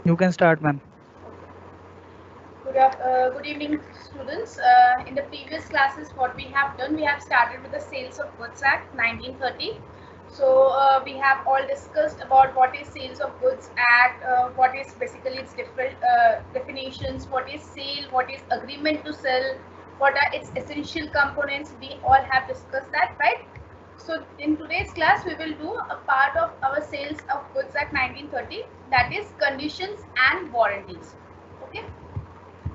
You can start, ma'am. Good evening, students. In the previous classes, what we have done, we have started with the Sales of Goods Act 1930. So we have all discussed about what is Sales of Goods Act, what is basically its different definitions, what is sale, what is agreement to sell, what are its essential components. We all have discussed that, right? So in today's class, we will do a part of our Sales of Goods Act 1930, that is conditions and warranties. Okay.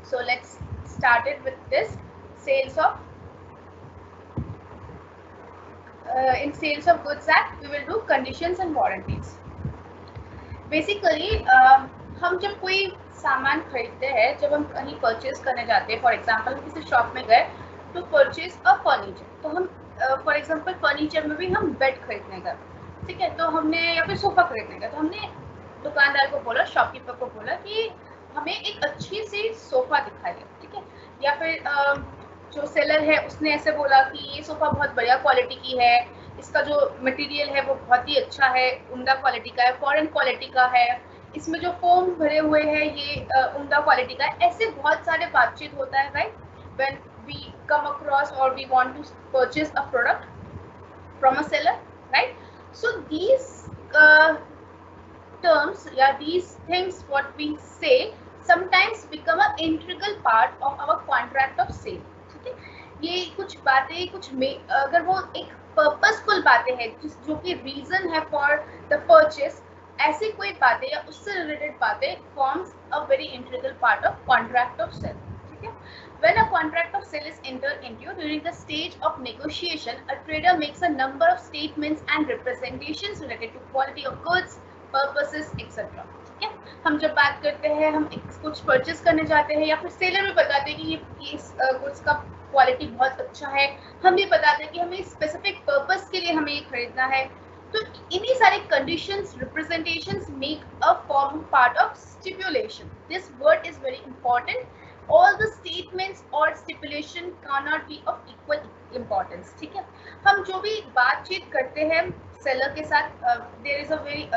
So let's start it with this sales of in Sales of Goods Act we will do conditions and warranties. Basically हम जब कोई सामान खरीदते हैं, जब हम कहीं purchase करने जाते हैं, फॉर एग्जांपल हम किसी शॉप में गए टू परचेज अ फर्नीचर, तो हम फॉर एग्जांपल फर्नीचर में भी हम बेड खरीदने गए, ठीक है, तो हमने या फिर सोफा खरीदने गए, तो हमने दुकानदार को बोला, शॉपकीपर को बोला कि हमें एक अच्छी सी सोफा दिखाइए, ठीक है, या फिर जो सेलर है उसने ऐसे बोला कि ये सोफा बहुत बढ़िया क्वालिटी की है, इसका जो मटेरियल है वो बहुत ही अच्छा है, उम्दा क्वालिटी का है, फॉरेन क्वालिटी का है, इसमें जो फोम भरे हुए हैं ये उम्दा क्वालिटी का है। ऐसे बहुत सारे बातचीत होता है, right, when we come across और we want to purchase a product from a seller, right? So these terms, yeah, these things what we say sometimes become an integral part of our contract of sale, ठीक है, ये कुछ बातें कुछ अगर वो एक पर्पसफुल बातें हैं जो कि रीजन है फॉर द परचेस, ऐसी कोई बातें या उससे रिलेटेड बातें forms a very integral part of contract of sale, ठीक है। When a contract of sale is entered into during the stage of negotiation, a trader makes a number of statements and representations related to quality of goods, purposes etcetera, ठीक है। हम जब बात करते हैं, हम कुछ परचेज करने जाते हैं या फिर सेलर भी बताते हैं कि ये इस गुड्स का क्वालिटी बहुत अच्छा है, हम भी बताते हैं कि हमें स्पेसिफिक पर्पस के लिए हमें ये खरीदना है, तो इन्हीं सारे conditions representations make a form part of stipulation. This word is very important. All the statements और stipulation cannot be of equal importance, ठीक है। हम जो भी बातचीत करते हैं सेलर के साथ, देयर इज अ वेरी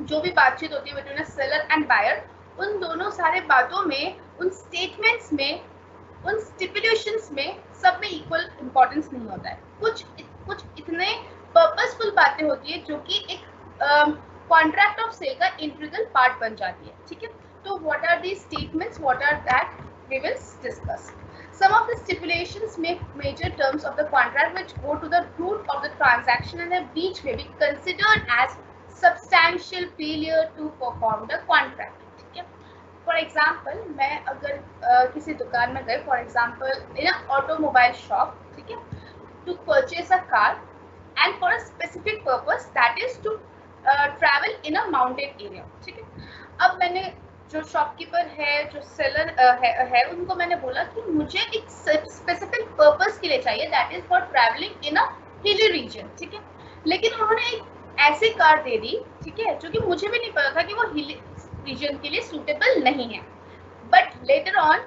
जो भी बातचीत होती है between a seller and buyer, उन दोनों सारे बातों में, उन स्टेटमेंट्स में, उन स्टिपुलेशंस में, सब में इक्वल इंपॉर्टेंस नहीं होता है। कुछ इतने पर्पसफुल बातें होती है जो कि एक कॉन्ट्रैक्ट ऑफ सेल का इंटीग्रल पार्ट बन जाती है, ठीक है। तो what are these statements, what are that, we will discuss. Some of the stipulations make major terms of the contract which go to the root of the transaction and which may be considered as substantial failure to perform the contract, ठीक है। For example मैं अगर किसी दुकान में गए, for example in automobile shop, ठीक है, to purchase a car and for a specific purpose that is to travel in a mountain area, ठीक है। अब मैंने जो शॉपकीपर है, जो सेलर है, उनको मैंने बोला कि मुझे एक स्पेसिफिक पर्पस के लिए चाहिए, that is for travelling in a hilly region, ठीक है। लेकिन उन्होंने एक ऐसी कार दे दी, ठीक है, जो कि मुझे भी नहीं पता था कि वो हिली रीजन के लिए सूटेबल नहीं है। But later on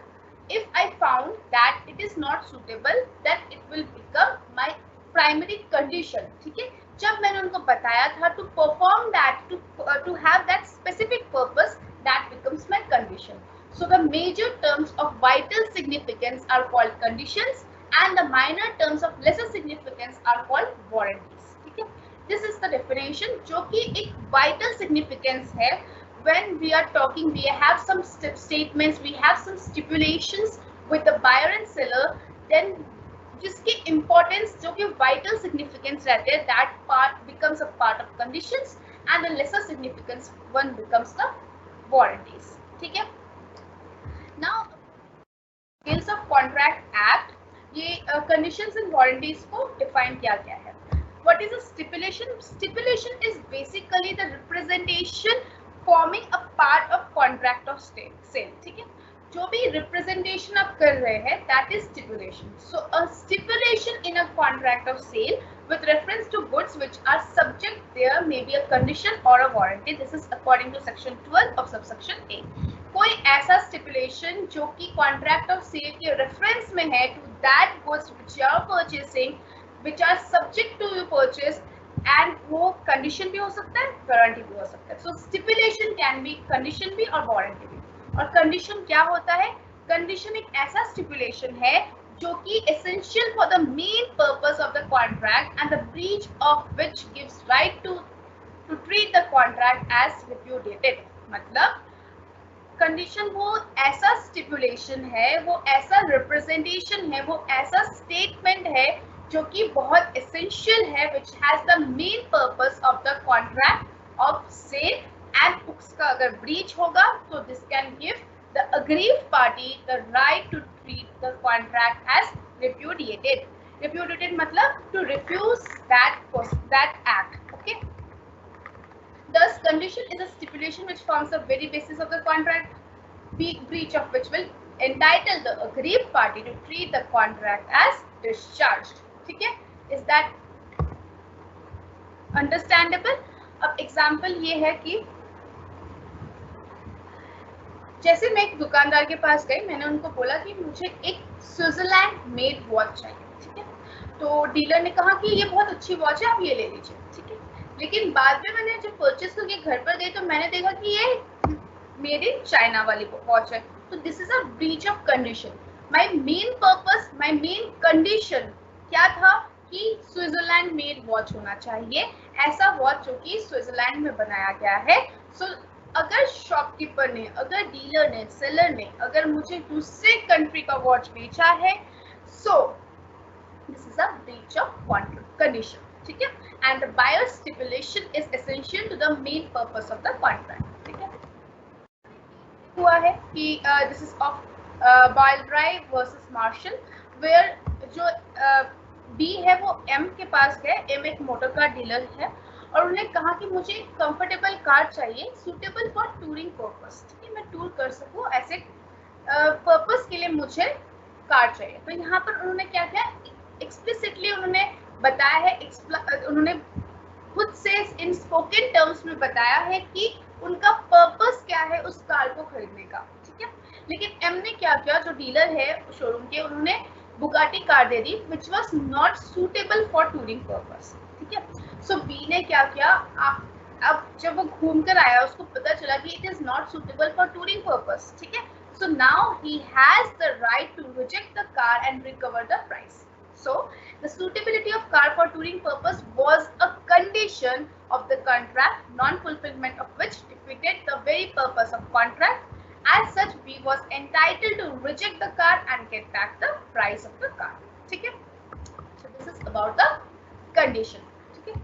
if I found that it is not suitable, then it will become my primary condition, ठीक है। जब मैंने उनको बताया था to perform that, to have that specific purpose, that becomes my condition. So the major terms of vital significance are called conditions and the minor terms of lesser significance are called warranties, ठीक है। This is the definition जो कि एक vital significance है। When we are talking, we have some statements, we have some stipulations with the buyer and seller, then जिसकी importance जो कि vital significance रहते हैं, that part becomes a part of conditions and the lesser significance one becomes the warranties, ठीक है। Now Sales of Contract Act, ये conditions and warranties को define किया गया है। What is a stipulation? Stipulation is basically the representation forming a part of contract of sale, ठीक है। जो भी representation आप कर रहे हैं, that is stipulation. So a stipulation in a contract of sale with reference to goods which are subject, there may be a condition or a warranty. This is according to section 12 of subsection A. कोई ऐसा stipulation जो कि contract of sale के reference में है to that goods which you are purchasing, which are subject to your purchase, and वो condition भी हो सकता है, वारंटी भी हो सकता है. So stipulation can be condition भी और वारंटी भी. और कंडीशन क्या होता है? कंडीशन एक ऐसा स्टिपुलेशन है जो कि essential for the main purpose of the contract and the breach of which gives right to treat the contract as repudiated. मतलब कंडीशन वो ऐसा स्टिपुलेशन है, वो ऐसा रिप्रेजेंटेशन है, वो ऐसा स्टेटमेंट है जो कि बहुत एसेंशियल है, which has the main purpose of the contract of sale, and उसका अगर ब्रीच होगा तो this can give the aggrieved party the right to treat the contract as repudiated. Repudiated मतलब to refuse that act. Okay. Thus, condition is a stipulation which forms the very basis of the contract, breach of which will entitle the aggrieved party to treat the contract as discharged. ठीक है? Is that understandable? अब example ये है कि जैसे मैं एक दुकानदार के पास गई, मैंने उनको बोला कि मुझे एक स्विट्जरलैंड मेड वॉच चाहिए. ठीक है? तो डीलर ने कहा कि ये बहुत अच्छी वॉच है, आप ये ले लीजिए. ठीक है? लेकिन बाद में मैंने जब परचेस करके घर पर गई तो मैंने देखा कि ये मेड इन चाइना वाली वॉच है. तो this is a breach of condition. My main purpose, my main condition क्या था कि स्विट्जरलैंड मेड वॉच होना चाहिए, ऐसा वॉच जो कि स्विट्जरलैंड में बनाया गया है. सो अगर शॉपकीपर ने, अगर डीलर ने, सेलर ने अगर मुझे दूसरे कंट्री का वॉच बेचा है, so this is a breach of condition. ठीक है? And the buyer's stipulation is essential to the main purpose of the contract. ठीक है? हुआ है कि this is of Baldry versus Marshall, where जो B है वो M के पास गए. M एक मोटर कार डीलर है और उन्होंने कहा कि मुझे एक कंफर्टेबल कार चाहिए सुटेबल फॉर टूरिंग पर्पस. ठीक है? मैं टूर कर सकूँ, ऐसे पर्पस के लिए मुझे कार चाहिए. तो यहाँ पर उन्होंने क्या किया, एक्सप्लिसिटली उन्होंने बताया है, उन्होंने खुद से इन स्पोकन टर्म्स में बताया है कि उनका पर्पस क्या है उस कार को खरीदने का. ठीक है? लेकिन एम ने क्या किया, जो डीलर है शोरूम के, उन्होंने Bugatti car they the which was not suitable for touring purpose. ठीक है? सो बी ने क्या किया, अब जब वो घूम कर आया उसको पता चला कि it is not suitable for touring purpose. ठीक है? So now he has the right to reject the car and recover the price. So, the suitability of car for touring purpose was a condition of the contract, non-fulfillment of which defeated the very purpose of contract. As such, B was entitled to reject the car and get back the price of the car. ठीक है? So, this is about the condition. ठीक है?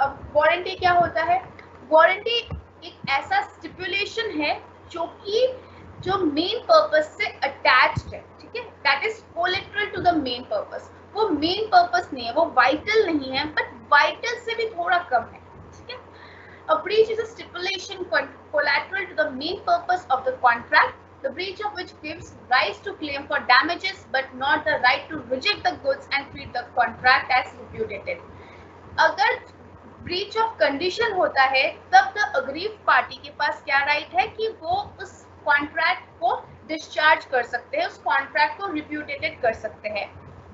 अब warranty क्या होता है? Warranty एक ऐसा stipulation है जो कि जो मेन पर्पस से अटैच्ड है. ठीक है? That is collateral to the main purpose. वो मेन पर्पस नहीं है, वो वाइटल नहीं है, बट वाइटल से भी थोड़ा कम है. ठीक है? A breach is a stipulation collateral to the main purpose of the contract, the breach of which gives rise to claim for damages but not the right to reject the goods and treat the contract as repudiated. अगर breach of condition होता है तब the aggrieved party के पास क्या right है कि वो उस कॉन्ट्रैक्ट को डिस्चार्ज कर सकते हैं, उस कॉन्ट्रैक्ट को रिप्यूटेटेड कर सकते हैं.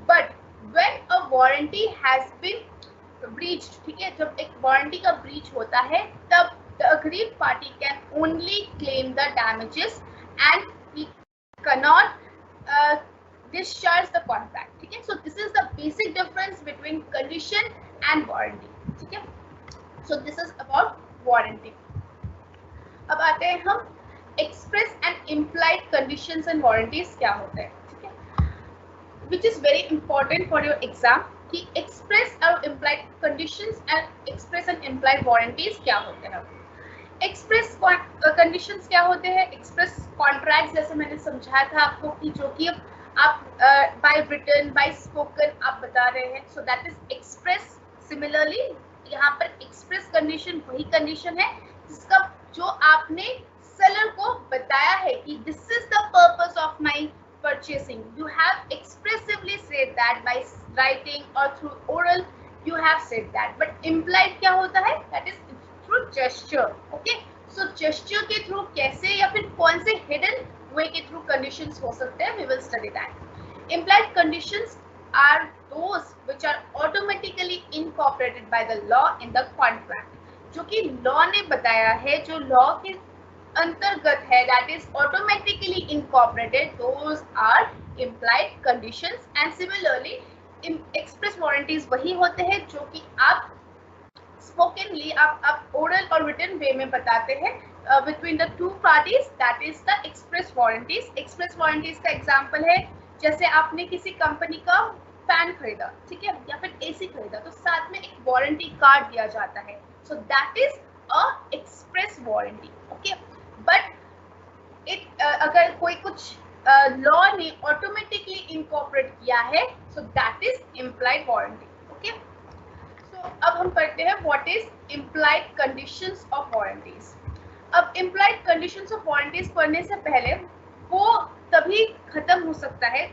But when a warranty has been breached, ठीक है, जब एक वारंटी का ब्रीच होता है तब the agreed party can only claim the damages and he can not discharge the contract. ठीक है? So this is the basic difference between condition and warranty. ठीक है? So this is about warranty. अब आते हैं हम express and implied conditions and warranties क्या होते हैं. ठीक है? Which is very important for your exam कि एक्सप्रेस और implied conditions and express and implied warranties क्या होते हैं. एक्सप्रेस कंडीशंस क्या होते हैं? एक्सप्रेस कॉन्ट्रैक्ट जैसे मैंने समझाया था आपको कि जो कि आप बाय रिटन, बाय स्पोकन आप बता रहे हैं, सो दैट इज एक्सप्रेस. सिमिलरली यहाँ पर एक्सप्रेस कंडीशन वही कंडीशन है जिसका जो आपने सेलर को बताया है कि this is the purpose of my purchasing. You have expressively said that by writing और through oral you have said that. But implied क्या होता है? That is through gesture. Okay? So gesture के थ्रू कैसे या फिर कौन से हिडन वे के थ्रू कंडीशंस हो सकते हैं, we will study that. Implied conditions are those which are automatically incorporated by the law in the contract. जो कि लॉ ने बताया है, जो लॉ के अंतर्गत है, that is automatically incorporated, those are implied conditions. And similarly express warranties वही होते हैं जो कि आप स्पोकनली आप ओरल और रिटन वे में बताते हैं between the two parties, that is the express warranties. Express warranties का एग्जांपल है जैसे आपने किसी कंपनी का फैन खरीदा, ठीक है, या फिर एसी खरीदा, तो साथ में एक वारंटी कार्ड दिया जाता है. So that is a express warranty. Okay, but it अगर कोई कुछ लॉ ने ऑटोमेटिकली इनकॉर्पोरेट किया है, so that is implied warranty. Okay, so अब हम पढ़ते हैं what is implied conditions of warranties. अब इम्प्लाइड कंडीशंस ऑफ वारंटीज पढ़ने से पहले वो तभी खत्म हो सकता है,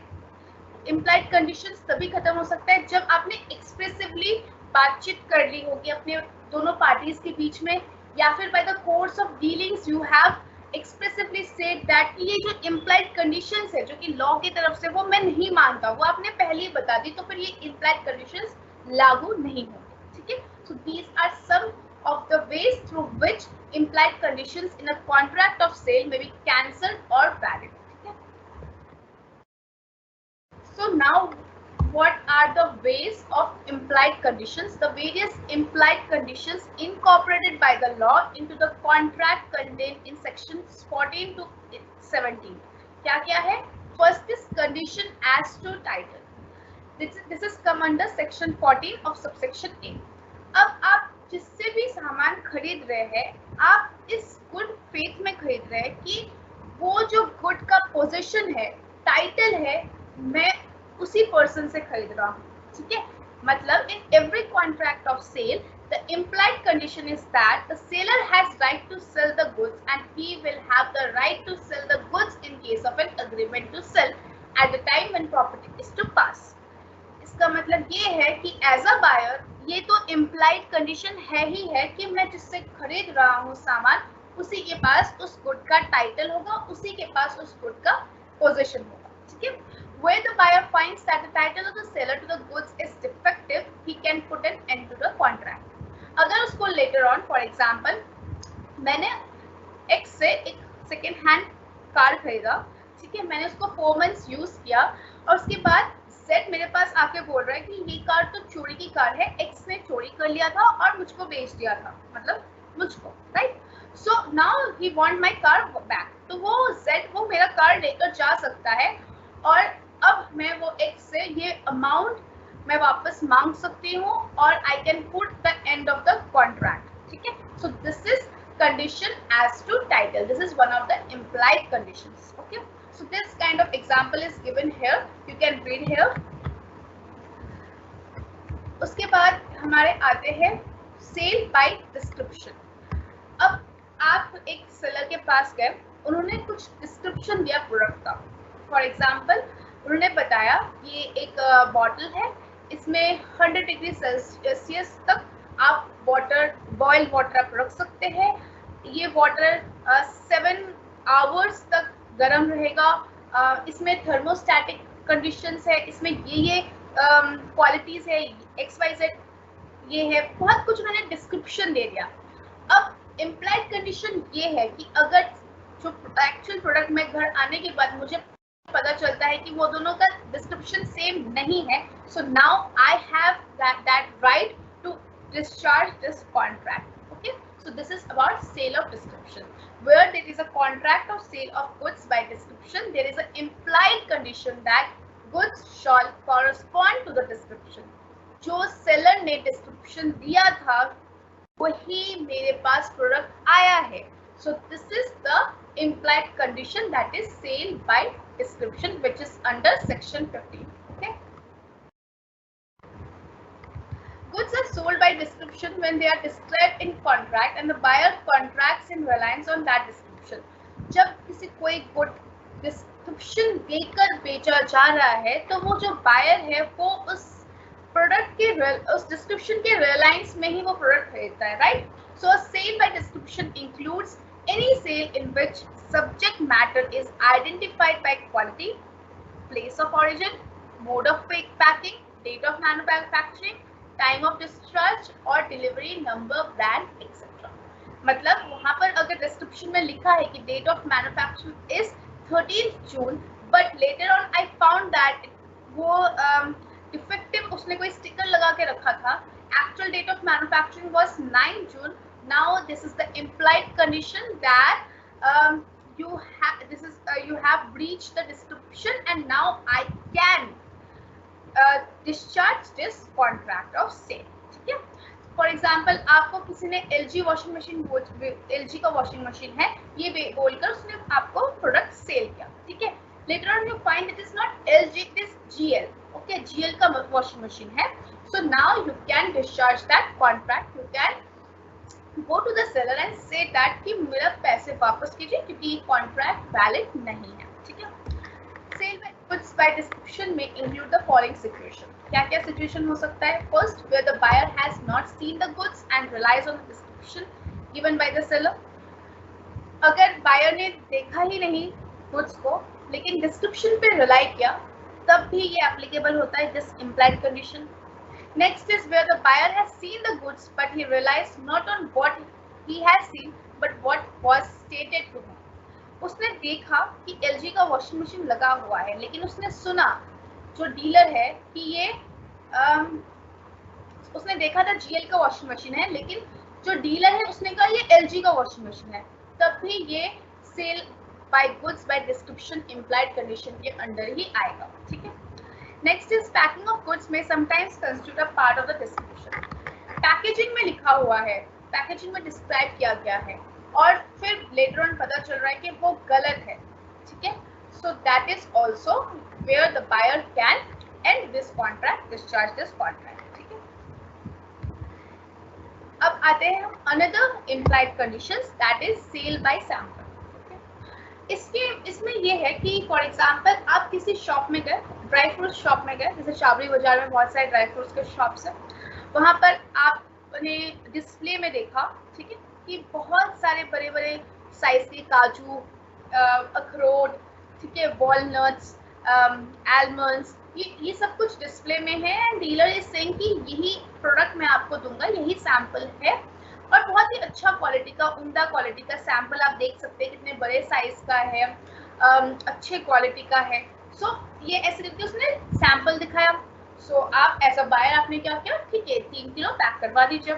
इम्प्लाइड कंडीशंस तभी खत्म हो सकता है जब आपने एक्सप्रेसिवली बातचीत कर ली होगी अपने दोनों पार्टीज के बीच में, या फिर by the course of dealings you have expressively said that ये जो इम्प्लाइड कंडीशंस है जो कि लॉ की तरफ से वो मैं नहीं मानता, वो आपने पहले ही बता दी, तो फिर ये इम्प्लाइड कंडीशंस लागू नहीं होंगे. ठीक है, so these are some of the ways through which implied conditions in a contract of sale may be cancelled or valid. Okay? So now what are the ways of implied conditions? The various implied conditions incorporated by the law into the contract contained in sections 14 to 17. क्या क्या है? First is condition as to title. This is come under section 14 of subsection A. अब आप जिससे भी सामान खरीद रहे हैं, आप इस गुड फेथ में खरीद रहे हैं कि वो जो गुड का पोजीशन है, टाइटल है, मैं उसी पर्सन से खरीद रहा हूँ. ठीक है, मतलब in every contract of sale the implied condition is that the seller has right to sell the goods and he will have the right to sell the goods in case of an agreement to sell at the time when property is to pass. इसका मतलब ये है कि as a buyer ये तो implied condition है ही है कि मैं जिससे खरीद रहा हूँ सामान, उसी के पास उस गुड का टाइटल होगा, उसी के पास उस गुड का पोजीशन होगा. ठीक है, where the buyer finds that the title of the seller to the goods is defective, he can put an end to the contract. अगर उसको later on, for example, मैंने X से एक सेकेंड हैंड कार खरीदा, ठीक है, मैंने उसको 4 months यूज किया और उसके बाद Z मेरे पास आके बोल रहा है कि ये कार तो चोरी की कार है, X ने चोरी कर लिया था और मुझको बेच दिया था, मतलब मुझको, right. So now he want my car back. तो वो Z वो मेरा कार लेकर जा सकता है और अब मैं वो X से ये अमाउंट मैं वापस मांग सकती हूँ और I can put the end of the contract. ठीक है, so this is condition as to title. This is one of the implied conditions. Okay, so this kind of example is given here, you can read here. उसके बाद हमारे आते हैं cell by description. अब आप एक सेलर के पास गए, उन्होंने कुछ डिस्क्रिप्शन दिया प्रोडक्ट का. फॉर एग्जांपल उन्होंने बताया ये एक बॉटल है, इसमें 100 डिग्री सेल्सियस तक आप वाटर बॉइल्ड वाटर आप रख सकते हैं, ये वाटर 7 आवर्स तक गर्म रहेगा, इसमें थर्मोस्टैटिक कंडीशंस है, इसमें ये क्वालिटीज है, XYZ ये है, बहुत कुछ उन्होंने डिस्क्रिप्शन दे दिया. अब इम्प्लाइड कंडीशन ये है कि अगर जो एक्चुअल प्रोडक्ट में घर आने के बाद मुझे पता चलता है कि वो दोनों का डिस्क्रिप्शन सेम नहीं है, so now I have that right to discharge this contract. Okay, so this is about sale of description. Where there is a contract of sale of goods by description, there is an implied condition that goods shall correspond to the description. जो seller ने description दिया था वही मेरे पास product आया है. So this is the implied condition, that is sale by description, which is under section 15. Okay. Goods are sold by description when they are described in contract and the buyer contracts in reliance on that description. जब किसी कोई good description देकर बेचा जा रहा है तो वो जो बायर है वो उस प्रोडक्ट के उस डिस्क्रिप्शन के रिलायंस में ही वो प्रोडक्ट खरीदता है, right. So a sale by description includes any sale in which subject matter is identified by quality, place of origin, mode of packing, date of manufacturing, time of discharge और delivery number, brand etcetera. मतलब वहां पर अगर description में लिखा है कि date of manufacturing is 13 June, but later on I found that वो डिफेक्टिव उसने कोई स्टिकर लगा के रखा था, actual date of manufacturing was 9 June. Now this is the implied condition that you have breached the description and now I can discharge this contract of sale. ठीक है, for example आपको किसी ने LG वॉशिंग मशीन, LG का washing machine है ये बोलकर उसने आपको प्रोडक्ट सेल किया, ठीक है, later on you find it is not LG, it is GL. okay, GL का वॉशिंग मशीन है, so now you can discharge that contract. You can go to the seller and say that कि मेरा पैसे वापस कीजिए क्योंकि ये contract valid नहीं है, ठीक है। Sale by goods by description में इंक्लूड द फॉलोइंग सिचुएशन। क्या क्या सिचुएशन हो सकता है? First, where the buyer has not seen the goods and relies on the description given by the seller. अगर बायर ने देखा ही नहीं गुड्स को लेकिन डिस्क्रिप्शन पे रिलाई किया, तब भी ये एप्लीकेबल होता है this implied condition. Next is where the buyer has seen the goods but he realized not on what he has seen but what was stated to him. उसने देखा कि LG का वॉशिंग मशीन लगा हुआ है लेकिन उसने सुना जो डीलर है कि ये उसने देखा था GL का वॉशिंग मशीन है लेकिन जो डीलर है उसने कहा ये LG का वॉशिंग मशीन है, तब भी ये sale by goods by description implied condition के अंडर ही आएगा, ठीक है। Next is packing of goods में sometimes constitute a part of the description. Packaging में लिखा हुआ है, पैकेजिंग में डिस्क्राइब किया गया है और फिर लेटर ऑन पता चल रहा है कि वो गलत है, ठीक है, so that is also where the buyer can end this contract, discharge this contract, ठीक है। अब आते हैं हम another implied conditions that is sale by sample. इसमें ये है कि फॉर एग्जांपल आप किसी शॉप में गए, ड्राई फ्रूट शॉप में गए, जैसे शाबरी बाजार में बहुत सारे ड्राई फ्रूट्स के शॉप्स हैं, वहाँ पर आपने डिस्प्ले में देखा, ठीक है, कि बहुत सारे बड़े बड़े साइज के काजू, अखरोट, ठीक है, वॉलनट्स, आलमंड्स, ये सब कुछ डिस्प्ले में है एंड डीलर इज सेइंग कि यही प्रोडक्ट मैं आपको दूंगा, यही सैंपल है और बहुत ही अच्छा क्वालिटी का, उम्दा क्वालिटी का सैंपल आप देख सकते हैं कितने बड़े साइज का है, अच्छे क्वालिटी का है। सो ये ऐसे करके उसने सैंपल दिखाया। सो आप एज अ बायर आपने क्या किया, ठीक है 3 किलो पैक करवा दीजिए।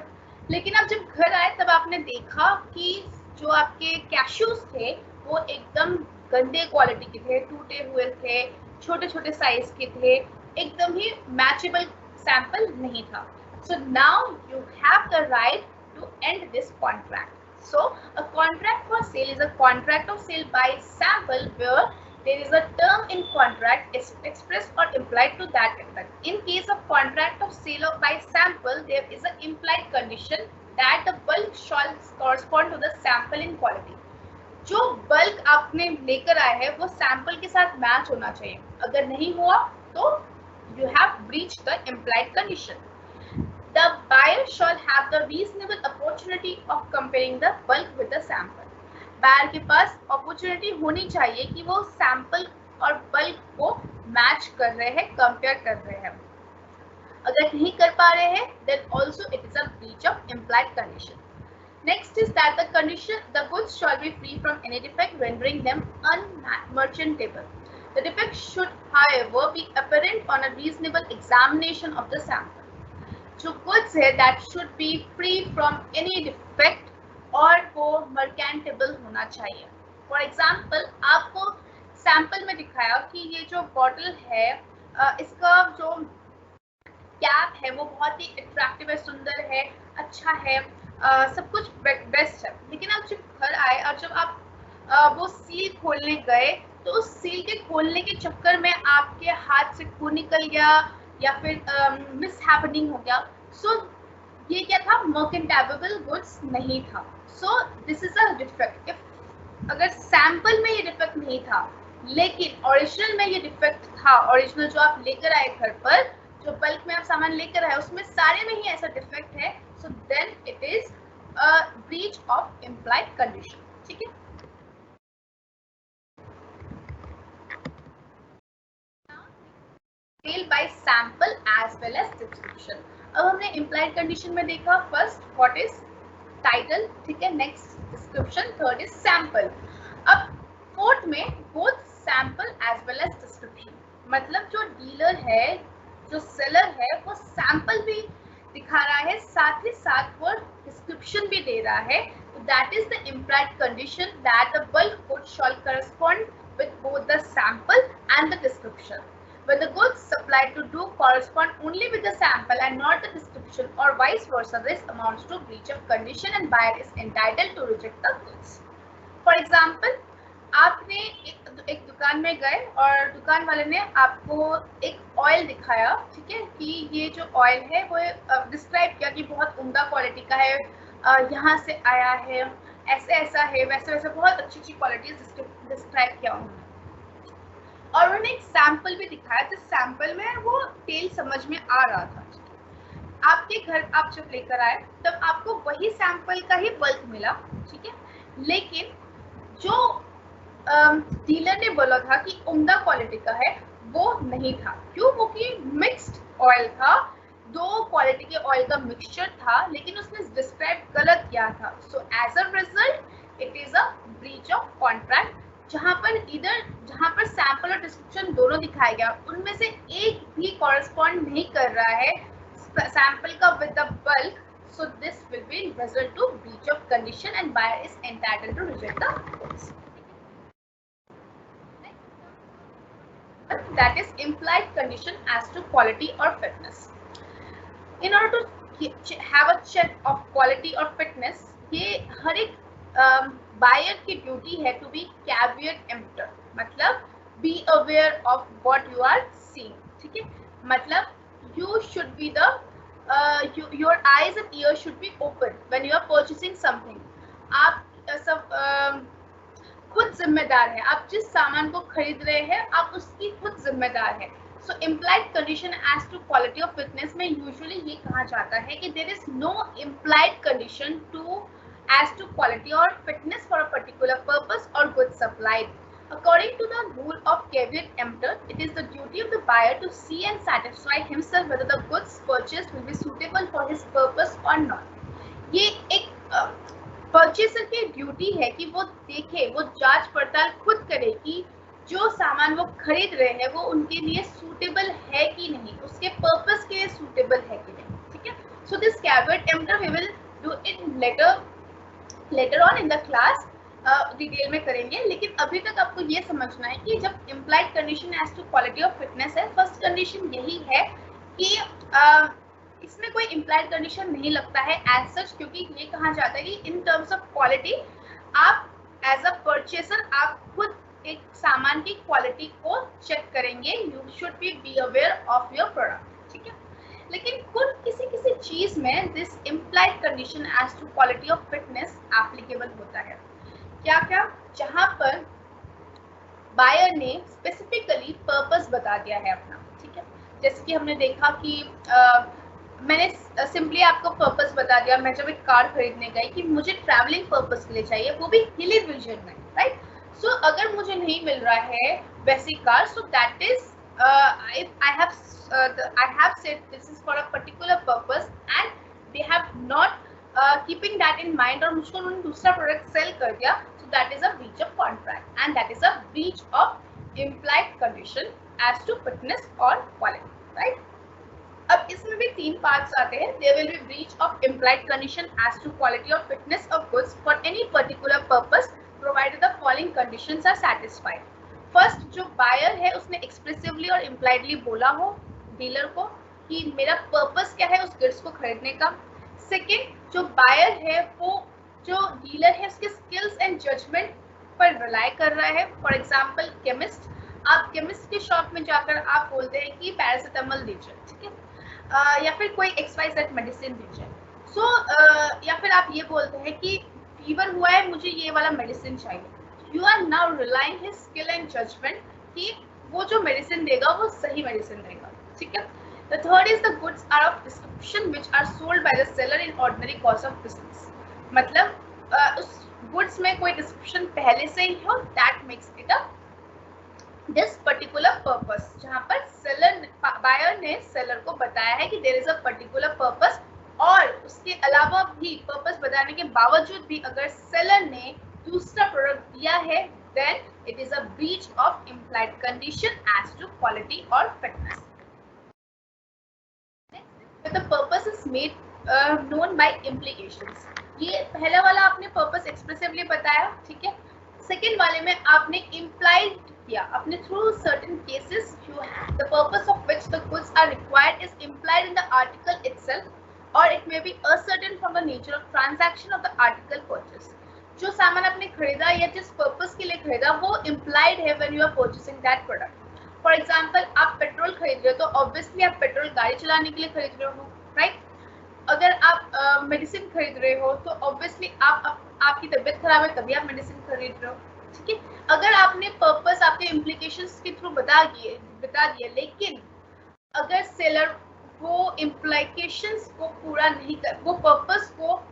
लेकिन आप जब घर आए तब आपने देखा कि जो आपके कैश्यूज थे वो एकदम गंदे क्वालिटी के थे, टूटे हुए थे, छोटे छोटे साइज के थे, एकदम ही मैचेबल सैंपल नहीं था। So now you have the right to end this contract. So a contract for sale is a contract of sale by sample where there is a term in contract is expressed or implied to that effect. In case of contract of sale of by sample, there is an implied condition that the bulk shall correspond to the sample in quality. जो bulk आपने लेकर आए हैं वो sample के साथ match होना चाहिए, अगर नहीं हुआ तो you have breached the implied condition. The buyer shall have the reasonable opportunity of comparing the bulk with the sample. Buyer के पास opportunity होनी चाहिए कि वो sample और bulk को match कर रहे हैं, compare कर रहे हैं। अगर नहीं कर पा रहे हैं, then also it is a breach of implied condition. Next is that the goods shall be free from any defect rendering them unmerchantable. The defect should, however, be apparent on a reasonable examination of the sample. जो goods है that should be free from any defect और वो मर्केंटेबल होना चाहिए। For example आपको sample में दिखाया कि ये जो बॉटल है इसका जो कैप है वो बहुत ही अट्रैक्टिव है, सुंदर है, अच्छा है, सब कुछ बेस्ट है, लेकिन आप जब घर आए और जब आप वो सील खोलने गए तो उस सील के खोलने के चक्कर में आपके हाथ से खून निकल गया या फिर मिस हैपनिंग हो गया। सो ये क्या था, मर्केंटेबल गुड्स नहीं था। सो दिस इज अ डिफेक्ट। अगर सैंपल में ये डिफेक्ट नहीं था लेकिन ओरिजिनल में ये डिफेक्ट था, ओरिजिनल जो आप लेकर आए घर पर, जो बल्क में आप सामान लेकर आए उसमें सारे में ही ऐसा डिफेक्ट है, so then it is a breach of implied condition, ठीक है। Sale by sample as well well as description. अब हमने इम्प्लाइड कंडीशन में देखा फर्स्ट व्हाट इज टाइटल, ठीक है, next description, third is sample. अब फोर्थ में both sample as well as description, मतलब जो डीलर है, जो सेलर है, वो सैंपल भी दिखा रहा है, साथ ही साथ वो डिस्क्रिप्शन भी दे रहा है। That is the implied condition that the bulk good shall correspond with both the sample and the description. When the goods supplied to do correspond only with the sample and not the description or vice versa, this amounts to breach of condition and buyer is entitled to reject the goods. For example, आपने एक दुकान में गए और दुकान वाले ने आपको एक ऑयल दिखाया, ठीक है, कि ये जो ऑयल है वो डिस्क्राइब किया कि बहुत उम्दा क्वालिटी का है, यहाँ से आया है, ऐसे ऐसा है, वैसे वैसे बहुत अच्छी अच्छी क्वालिटी डिस्क्राइब किया उन्होंने, और उन्होंने एक सैंपल भी दिखाया जिस सैंपल में वो तेल समझ में आ रहा था। आपके घर आप जब लेकर आए तब आपको वही सैंपल का ही बल्क मिला, ठीक है, लेकिन जो डीलर ने बोला था कि उम्दा क्वालिटी का है वो नहीं था। क्यों? वो कि मिक्स्ड ऑयल था, दो क्वालिटी के ऑयल का मिक्सचर था, लेकिन उसने डिस्क्राइब गलत किया था। So as a result it is a breach of contract, जहां पर सैंपल और डिस्क्रिप्शन दोनों दिखाया गया, उनमें से एक भी कॉरेस्पॉन्ड नहीं कर रहा है सैंपल का with the bulk, so this will be result to breach of condition and buyer is entitled to reject the goods. That is implied condition as to quality or fitness. In order to have a check of quality or fitness, ये हर एक buyer की duty है to be caveat emptor, मतलब be aware of what you are seeing, ठीक है, मतलब you should be the your eyes and ears should be open when you are purchasing something. आप सब खुद जिम्मेदार है, आप जिस सामान को खरीद रहे हैं आप उसकी खुद जिम्मेदार है। So implied condition as to quality of fitness में यूजुअली ये कहा जाता है कि there is no implied condition to as to quality or fitness for a particular purpose or goods supplied. According to the rule of caveat emptor, it is the duty of the buyer to see and satisfy himself whether the goods purchased will be suitable for his purpose or not. ये एक purchaser की duty है कि वो देखे, वो जांच पड़ताल खुद करे कि जो सामान वो खरीद रहे हैं वो उनके लिए सूटेबल है कि नहीं, उसके पर्पस के लिए सूटेबल है कि नहीं, ठीक है। So this caveat emptor we will do it later on in the class, detail में करेंगे, लेकिन अभी तक आपको ये समझना है कि जब implied condition as to quality of fitness है, फर्स्ट कंडीशन यही है कि इसमें कोई इम्प्लाइड कंडीशन नहीं लगता है एज सच, क्योंकि ये कहा जाता है कि इन टर्म्स ऑफ क्वालिटी आप एज अ परचेसर आप खुद एक सामान की क्वालिटी को चेक करेंगे, you should be aware of your product, ठीक है। लेकिन कुछ किसी चीज में this implied condition as to quality of fitness applicable होता है। क्या क्या? जहां पर बायर ने स्पेसिफिकली पर्पस बता दिया है अपना, ठीक है। जैसे कि हमने देखा कि मैंने सिंपली आपको पर्पस बता दिया, मैं जब एक कार खरीदने गई कि मुझे ट्रैवलिंग पर्पस के लिए चाहिए, वो भी हिली रीजन में, राइट। सो अगर मुझे नहीं मिल रहा है वैसी car, so that is I have said this is for a particular purpose and they have not keeping that in mind और मुझको उन्होंने दूसरा प्रोडक्ट सेल कर दिया, so that is a breach of contract and that is a breach of implied condition as to fitness or quality, right? अब इसमें भी तीन पार्ट्स आते हैं। There will be breach of implied condition as to quality or fitness of goods for any particular purpose provided the following conditions are satisfied. First, जो buyer है उसने expressively और इम्प्लाइडली बोला हो डीलर को कि मेरा पर्पस क्या है उस गुड्स को खरीदने का। सेकंड, जो बायर है वो जो डीलर है उसके स्किल्स एंड जजमेंट पर रिलाई कर रहा है। फॉर एग्जांपल केमिस्ट, आप केमिस्ट के शॉप में जाकर आप बोलते हैं कि पैरासीटामोल दीजिए, ठीक है, या फिर कोई XYZ मेडिसिन दीजिए। सो या फिर आप ये बोलते हैं कि फीवर हुआ है, मुझे ये वाला मेडिसिन चाहिए। You are now relying his skill and judgment कि वो जो मेडिसिन देगा वो सही मेडिसिन देगा, ठीक है। The third is the goods are of description which are sold by the seller in ordinary course of business. मतलब उस गुड्स में कोई डिस्क्रिप्शन पहले से ही हो, that makes it a this particular purpose, जहां पर सेलर बायर ने सेलर को बताया है कि there is a particular purpose, और उसके अलावा भी पर्पस बताने के बावजूद भी अगर सेलर ने दूसरा प्रोडक्ट दिया है, then it is a breach of implied condition as to quality और fitness. The purpose is made known by implications. ये पहला वाला आपने पर्पस एक्सप्रेसिवली बताया, ठीक है. सेकेंड वाले में आपने इम्प्लाइड किया, अपने through certain cases the purpose of which the goods are required is implied in the article itself, और it may be ascertain from the nature of transaction of the article purchase. जो सामान आपने खरीदा या जिस purpose के लिए खरीदा वो इम्प्लाइड है when you are purchasing that product. For example, आप पेट्रोल खरीद रहे हो तो ऑब्वियसली आप पेट्रोल गाड़ी चलाने के लिए खरीद रहे हो, राइट. अगर आप मेडिसिन खरीद रहे हो तो ऑब्वियसली आपकी तबीयत खराब है तभी आप मेडिसिन खरीद रहे हो, ठीक है. अगर आपने पर्पस आपके इम्प्लीकेशंस के थ्रू बता दिए, लेकिन अगर सेलर वो इम्प्लीकेशंस को पूरा नहीं कर, वो पर्पस को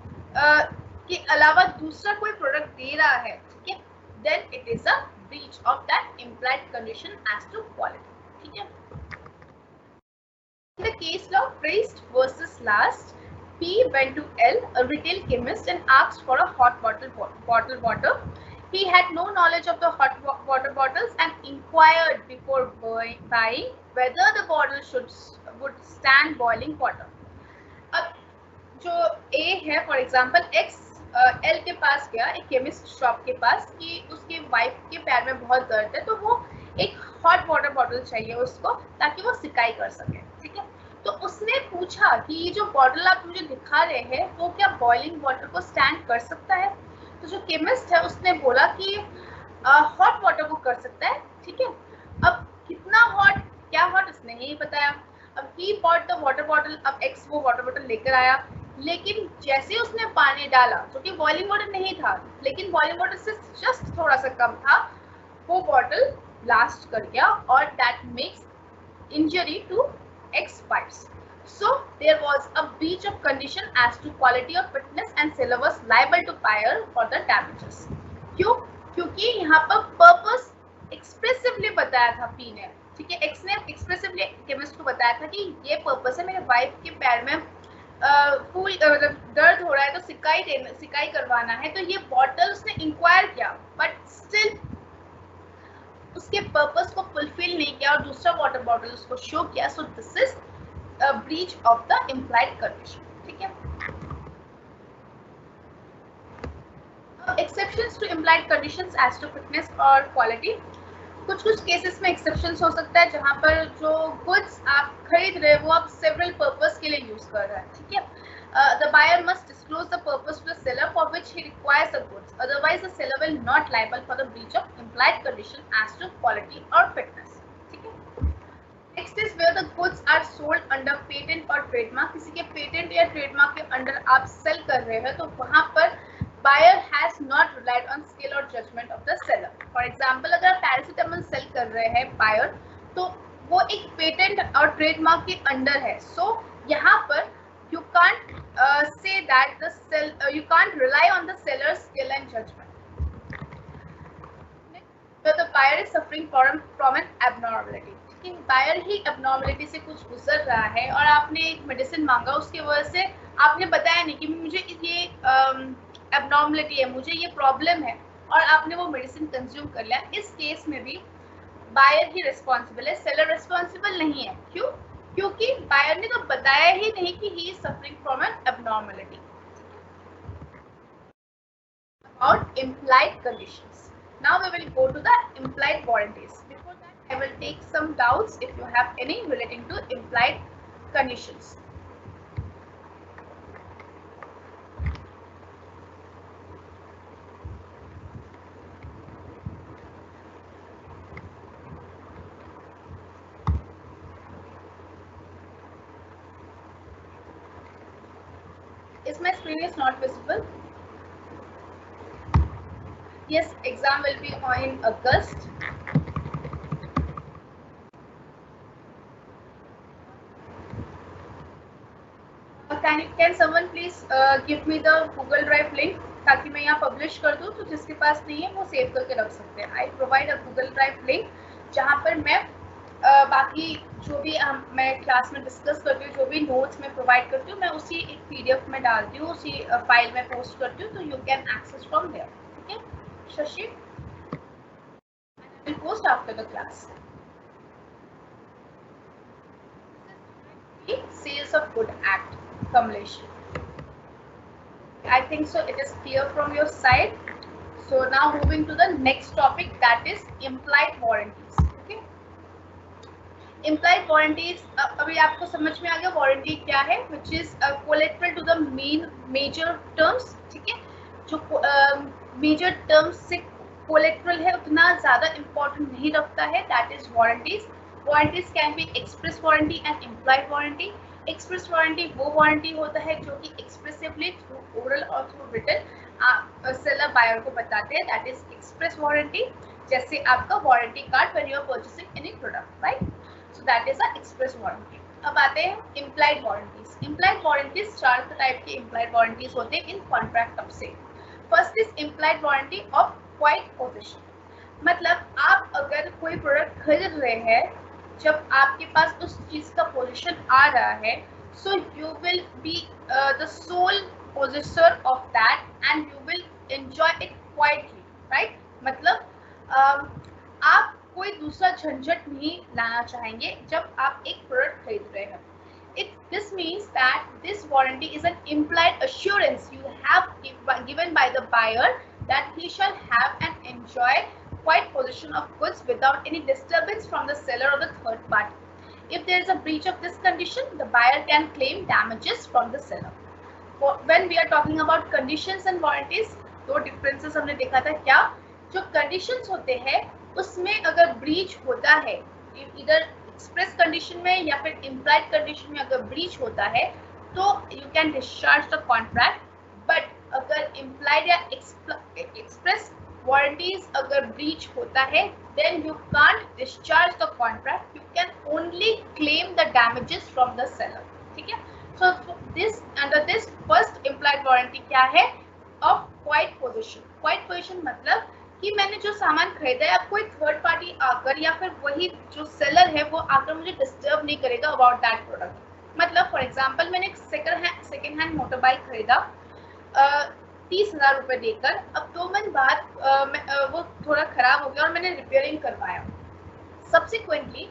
के अलावा दूसरा कोई प्रोडक्ट दे रहा है, ठीक है, then it is a breach of that implied condition as to quality. ठीक है. In the case law Priest versus Last, P went to L, a retail chemist, and asked for a hot bottle water. He had no knowledge of the hot water bottles and inquired before buying whether the bottle would stand boiling water. अब जो A है, for example X L के पास गया, एक chemist shop के पास, कि उसकी wife के पैर में बहुत दर्द है, तो वो एक हॉट वाटर बॉटल चाहिए उसको ताकि वो सिकाई कर सके, ठीक है. तो उसने पूछा कि ये जो बॉटल आप मुझे दिखा रहे हैं वो क्या बॉइलिंग वाटर को स्टैंड कर सकता है. तो जो केमिस्ट है उसने बोला कि हॉट वाटर को कर सकता है, ठीक है. अब कितना हॉट, क्या हॉट, उसने ही बताया. अब he bought the water bottle, अब एक्स वो वाटर बॉटल लेकर आया, लेकिन जैसे उसने पानी डाला, जो कि बॉइलिंग वाटर नहीं था लेकिन बॉइलिंग वाटर से जस्ट थोड़ा सा कम था, वो बॉटल ब्लास्ट कर गया, और that makes injury to ex wives. So there was a breach of condition as to quality or fitness and seller was liable to buyer for the damages. क्यों? क्योंकि यहाँ पर पर्पस एक्सप्रेसिवली बताया था P ने, ठीक है. एक्स ने एक्सप्रेसिवली केमिस्ट को बताया था कि ये पर्पस है, मेरे वाइफ के पैर में दर्द हो रहा है तो सिकाई करवाना है, तो ये बॉटल उसने इंक्वायर किया, बट स्टिल उसके पर्पस को फुलफिल नहीं किया और दूसरा वाटर बॉटल उसको शो किया. So this is breach of the implied condition, ठीक है. Exceptions to implied conditions as to fitness और क्वालिटी. कुछ केसेस में एक्सेप्शंस हो सकता है जहां पर जो गुड्स आप खरीद रहे हैं वो आप सेवरल पर्पस के लिए यूज कर रहे हैं, ठीक है. The buyer must disclose the purpose to the seller for which he requires the goods. Otherwise, the seller will not liable for the breach of implied condition as to quality or fitness. ठीक है. Next is where the goods are sold under patent or trademark. किसी के patent या trademark के under आप cell कर रहे हैं तो वहां पर buyer has not relied on skill or judgment of the seller. For example, अगर आप पैरासीटामोल सेल कर रहे हैं buyer, तो वो एक पेटेंट और ट्रेडमार्क के अंडर है. So यहाँ पर you can't say that you can't rely on the seller's skill and judgment. So the buyer is suffering from an abnormality. ठीक है, buyer ही abnormality से कुछ गुजर रहा है और आपने एक मेडिसिन मांगा, उसकी वजह से आपने बताया नहीं कि मुझे ये abnormality है, मुझे ये प्रॉब्लम है, और आपने वो मेडिसिन कंज्यूम कर लिया. इस केस में भी बायर ही रिस्पॉन्सिबल है, सेलर रिस्पॉन्सिबल नहीं है. क्यों? क्योंकि बायर ने तो बताया ही नहीं कि he is suffering from an abnormality. About implied conditions. Now we will go to the implied warranties. Before that, I will take some doubts if you have any relating to implied conditions. Is my screen is not visible? Yes, exam will be in August. Can someone please give me the Google Drive link ताकि मैं यहाँ publish कर दूँ, तो जिसके पास नहीं है वो सेव करके रख सकते हैं. I provide a Google Drive link जहाँ पर मैं बाकी जो भी मैं क्लास में डिस्कस करती हूँ, जो भी नोट्स मैं प्रोवाइड करती हूँ, मैं उसी एक पीडीएफ में डालती हूँ, उसी फाइल में पोस्ट करती हूँ, तो you can access from there. ठीक है Shashi, will post after the class. Sales of Good Act, Kamlesh. I think so it is clear from your side. So now moving to the next topic, that is implied warranties. Okay, implied warranties, अभी आपको समझ में आ गया warranty क्या है, which is collateral to the major terms. ठीक है, जो मेजर टर्म्स से कोलेट्रल है उतना ज़्यादा इम्पोर्टेंट नहीं रखता है, that is warranties. Warranties can be express warranty and implied warranty. Express warranty वो वारंटी होता है जो कि एक्सप्रेसिवली थ्रू ओरल और थ्रू रिटन सेलर बायर को बताते हैं, दैट इज एक्सप्रेस वारंटी. जैसे आपका warranty card when you are purchasing any product, right? So that is a express warranty. अब आते हैं इम्प्लाइड वारंटीज. इम्प्लाइड वारंटीज चार टाइप के इम्प्लाइड वारंटीज होते हैं इन contract of sale. First is implied warranty of quiet possession. मतलब आप अगर कोई प्रोडक्ट खरीद रहे हैं, जब आपके पास उस चीज का पोजीशन आ रहा है, so you will be the sole possessor of that and you will enjoy it quietly, right? मतलब आप कोई दूसरा झंझट नहीं लाना चाहेंगे जब आप एक प्रोडक्ट खरीद रहे हैं. This means that this warranty is an implied assurance you have given by the buyer that he shall have and enjoy quiet possession of goods without any disturbance from the seller or the third party. If there is a breach of this condition, the buyer can claim damages from the seller. When we are talking about conditions and warranties, दो differences हमने देखा था. क्या जो conditions होते हैं उसमें अगर breach होता है, इधर एक्सप्रेस कंडीशन में या फिर इम्प्लाइड कंडीशन में अगर ब्रीच होता है तो you can discharge the contract. But अगर इम्प्लाइड या एक्सप्रेस वारंटीज अगर ब्रीच होता है, then you can't discharge the contract, you can only claim the damages from the seller. ठीक है, so this under this first implied warranty क्या है? Of quiet possession. Quiet possession मतलब कि मैंने जो सामान खरीदा है, अब कोई थर्ड पार्टी आकर या फिर वही जो सेलर है वो आकर मुझे डिस्टर्ब नहीं करेगा अबाउट दैट प्रोडक्ट. मतलब फॉर एग्जांपल मैंने एक सेकेंड हैंड मोटर बाइक खरीदा 30,000 रुपये देकर. अब 2 महीने बाद वो थोड़ा खराब हो गया और मैंने रिपेयरिंग करवाया. सब्सिक्वेंटली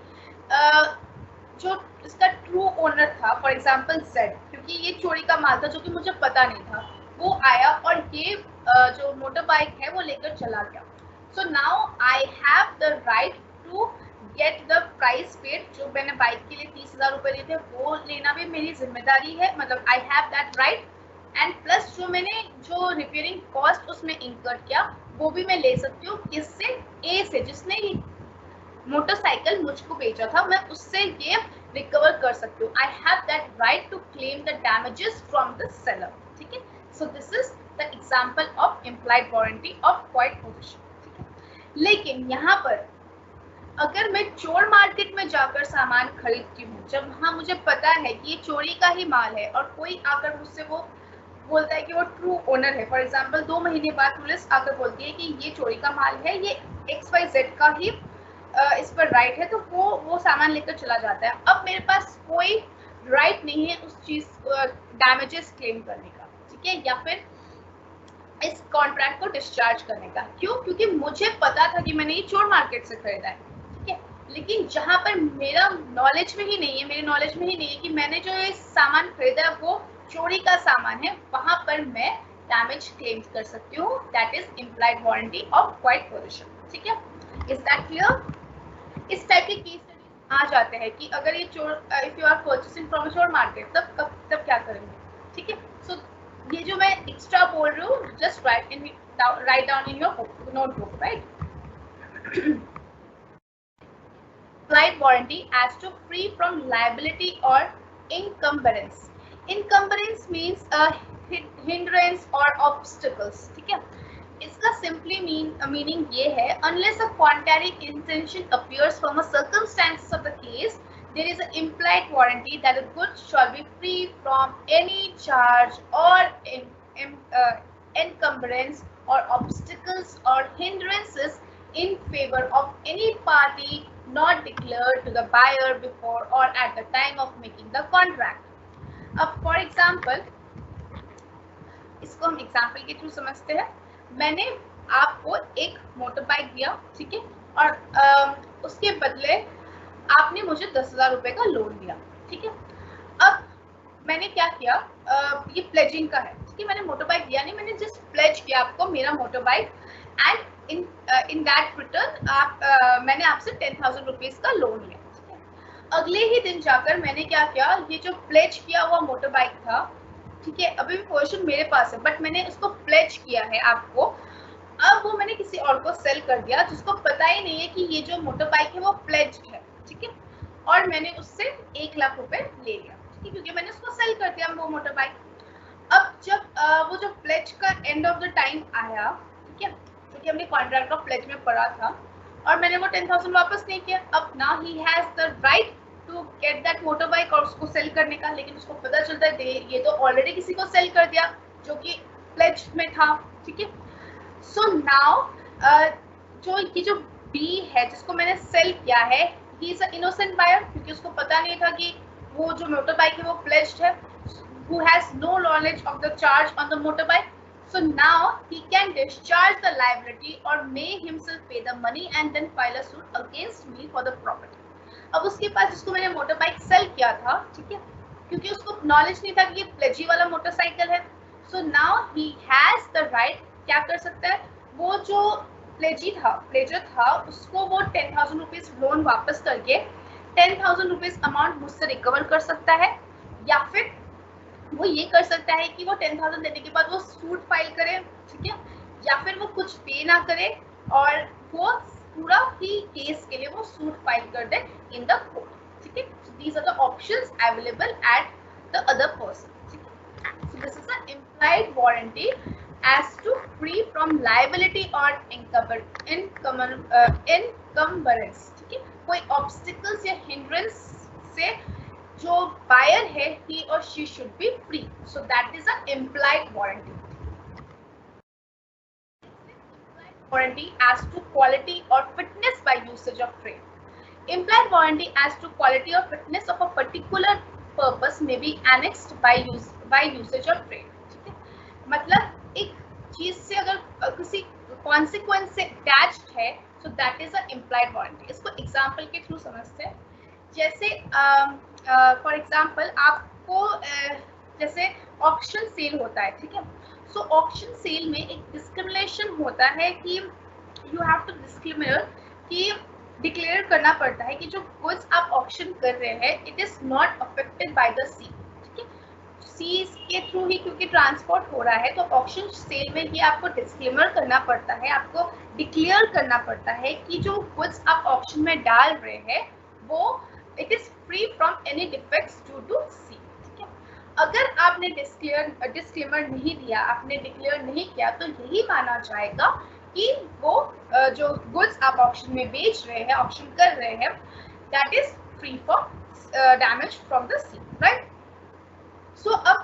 जो इसका ट्रू ओनर था, फॉर एग्जांपल जेड, क्योंकि ये चोरी का माल था जो कि मुझे पता नहीं था, वो आया और ये जो मोटर बाइक है वो लेकर चला गया. So now I have the right to get the price paid. जो मैंने बाइक के लिए 30,000 रुपये लिए थे वो लेना भी मेरी जिम्मेदारी है, मतलब आई have that right. And plus जो मैंने जो रिपेयरिंग कॉस्ट उसमें इंकर किया वो भी मैं ले सकती हूँ. किससे? ए से, जिसने ये मोटरसाइकिल मुझको बेचा था, मैं उससे ये रिकवर कर सकती हूँ. I have that right to claim the damages from the seller. ठीक है, so this is the example of implied warranty of quiet possession. ठीक है, लेकिन यहाँ पर अगर मैं चोर मार्केट में जाकर सामान खरीदती हूँ, जब वहाँ मुझे पता है कि ये चोरी का ही माल है और कोई आकर मुझसे वो बोलता है कि वो ट्रू ओनर है, फॉर एग्जाम्पल 2 महीने बाद पुलिस आकर बोलती है कि ये चोरी का माल है, ये XYZ का ही इस पर राइट है, तो वो सामान लेकर चला जाता है. अब मेरे पास कोई राइट नहीं है उस चीज डैमेजेस क्लेम करने का. ठीक है, या फिर इस कॉन्ट्रैक्ट को डिस्चार्ज करने का. क्यों? क्योंकि मुझे पता था कि मैंने ये चोर मार्केट से खरीदा है. ठीक है, लेकिन जहां पर मेरा नॉलेज में ही नहीं है, मेरे नॉलेज में ही नहीं है कि मैंने जो ये सामान खरीदा है वो चोरी का सामान है, वहां पर मैं डैमेज क्लेम कर सकती हूँ. That is implied warranty of quiet possession. ठीक है, इज दैट क्लियर? इस टाइप के केस स्टडीज आ जाते हैं कि अगर ये चोर, if you are purchasing from चोर मार्केट, तब क्या करेंगे. ठीक है, सो ये जो मैं एक्स्ट्रा बोल रही हूँ, just write down in your notebook, right? Implied warranty as to free from liability or encumbrance. Encumbrance means a hindrance or obstacles. ठीक है, इसका simply meaning ये है, unless a contrary intention appears from a circumstances of the case, there is an implied warranty that a good shall be free from any charge or encumbrance or obstacles or hindrances in favor of any party not declared to the buyer before or at the time of making the contract. अब for example, इसको हम example के through समझते हैं। मैंने आपको एक motor bike दिया, ठीक है, और उसके बदले आपने मुझे 10,000 रुपए का लोन दिया, ठीक है। अब मैंने क्या किया, ये प्लेजिंग का है, ठीक है, मैंने मोटर बाइक दिया नहीं, मैंने जस्ट प्लेज किया आपको मेरा motor bike, and in that return मैंने आपसे 10,000 रुपीज का लोन लिया, ठीक है। अगले ही दिन जाकर मैंने क्या किया, ये जो प्लेज किया हुआ मोटर बाइक था, ठीक है, अभी भी पोजीशन मेरे पास है, बट मैंने उसको प्लेज किया है आपको, अब वो मैंने किसी और को सेल कर दिया जिसको पता ही नहीं है कि ये जो मोटर बाइक है वो प्लेज्ड है, ठीक है, और मैंने उससे 1 लाख रुपए ले लिया, ठीक है, क्योंकि मैंने उसको सेल कर दिया वो मोटर बाइक। अब जब वो जो प्लेज का एंड ऑफ द टाइम आया, ठीक है, क्योंकि हमने कॉन्ट्रैक्ट ऑफ प्लेज में पढ़ा था, और मैंने वो 10,000 वापस नहीं किया, अब ना he has the right to get that motor bike और उसको सेल करने का, लेकिन उसको पता चलता है ये तो ऑलरेडी किसी को सेल कर दिया जो कि प्लेज में था, ठीक है। सो नाउ ये जो बी है जिसको मैंने सेल किया है, he is a innocent buyer, क्योंकि उसको पता नहीं था कि वो जो मोटर बाइक है वो प्लेज्ड है, who has no knowledge of the charge on the motorbike. So now he can discharge the liability or may himself pay the money and then file a suit against me for the property. अब उसके पास जिसको मैंने motor bike cell किया था, ठीक है, क्योंकि उसको नॉलेज नहीं था कि ये प्लेजी वाला मोटरसाइकिल है, so now he has the right, क्या कर सकता है, वो जो प्लेजर था उसको वो 10,000 रुपीज लोन वापस करके 10,000 रुपीज अमाउंट मुझसे रिकवर कर सकता है, या फिर वो ये कर सकता है कि वो 10,000 देने के बाद वो सूट फाइल करे, ठीक है, या फिर वो कुछ पे ना करे और वो पूरा ही केस के लिए वो सूट फाइल कर दे इन द कोर्ट, ठीक है। So these are the options available at the other person, ठीक है। So this is a implied warranty as to free from liability और इनकम्बरेंस, ठीक है, कोई ऑब्स्टिकल्स या हिंड्रेंस से जो बायर है he or she should be free, so that is an implied warranty. Warranty as to quality or fitness by usage of trade. Implied warranty as to quality or fitness of a particular purpose may be annexed by usage of trade, ठीक है, मतलब एक चीज से अगर किसी consequence से attached है, so that is an implied warranty. इसको example के थ्रू समझते हैं। जैसे फॉर एग्जाम्पल आपको जैसे ऑक्शन सेल होता है, ठीक है, सो ऑक्शन सेल में एक डिस्क्रिमिनेशन होता है कि यू हैव टू डिस्क्रिमिनेट कि डिक्लेयर करना पड़ता है कि जो गुड्स आप ऑक्शन कर रहे हैं it is not affected by the sea, ठीक है, सी के थ्रू ही क्योंकि ट्रांसपोर्ट हो रहा है, तो ऑक्शन सेल में ये आपको डिस्क्लेमर करना पड़ता है, आपको डिक्लेयर करना पड़ता है कि जो गुड्स आप ऑक्शन में डाल रहे हैं वो it is free from any defects due to sea, ठीक है। अगर आपने डिस्क्लेमर नहीं दिया, आपने डिक्लेयर नहीं किया, तो यही माना जाएगा कि वो जो गुड्स आप ऑक्शन में बेच रहे हैं, ऑक्शन कर रहे हैं, that is free from damage from the sea, right. So अब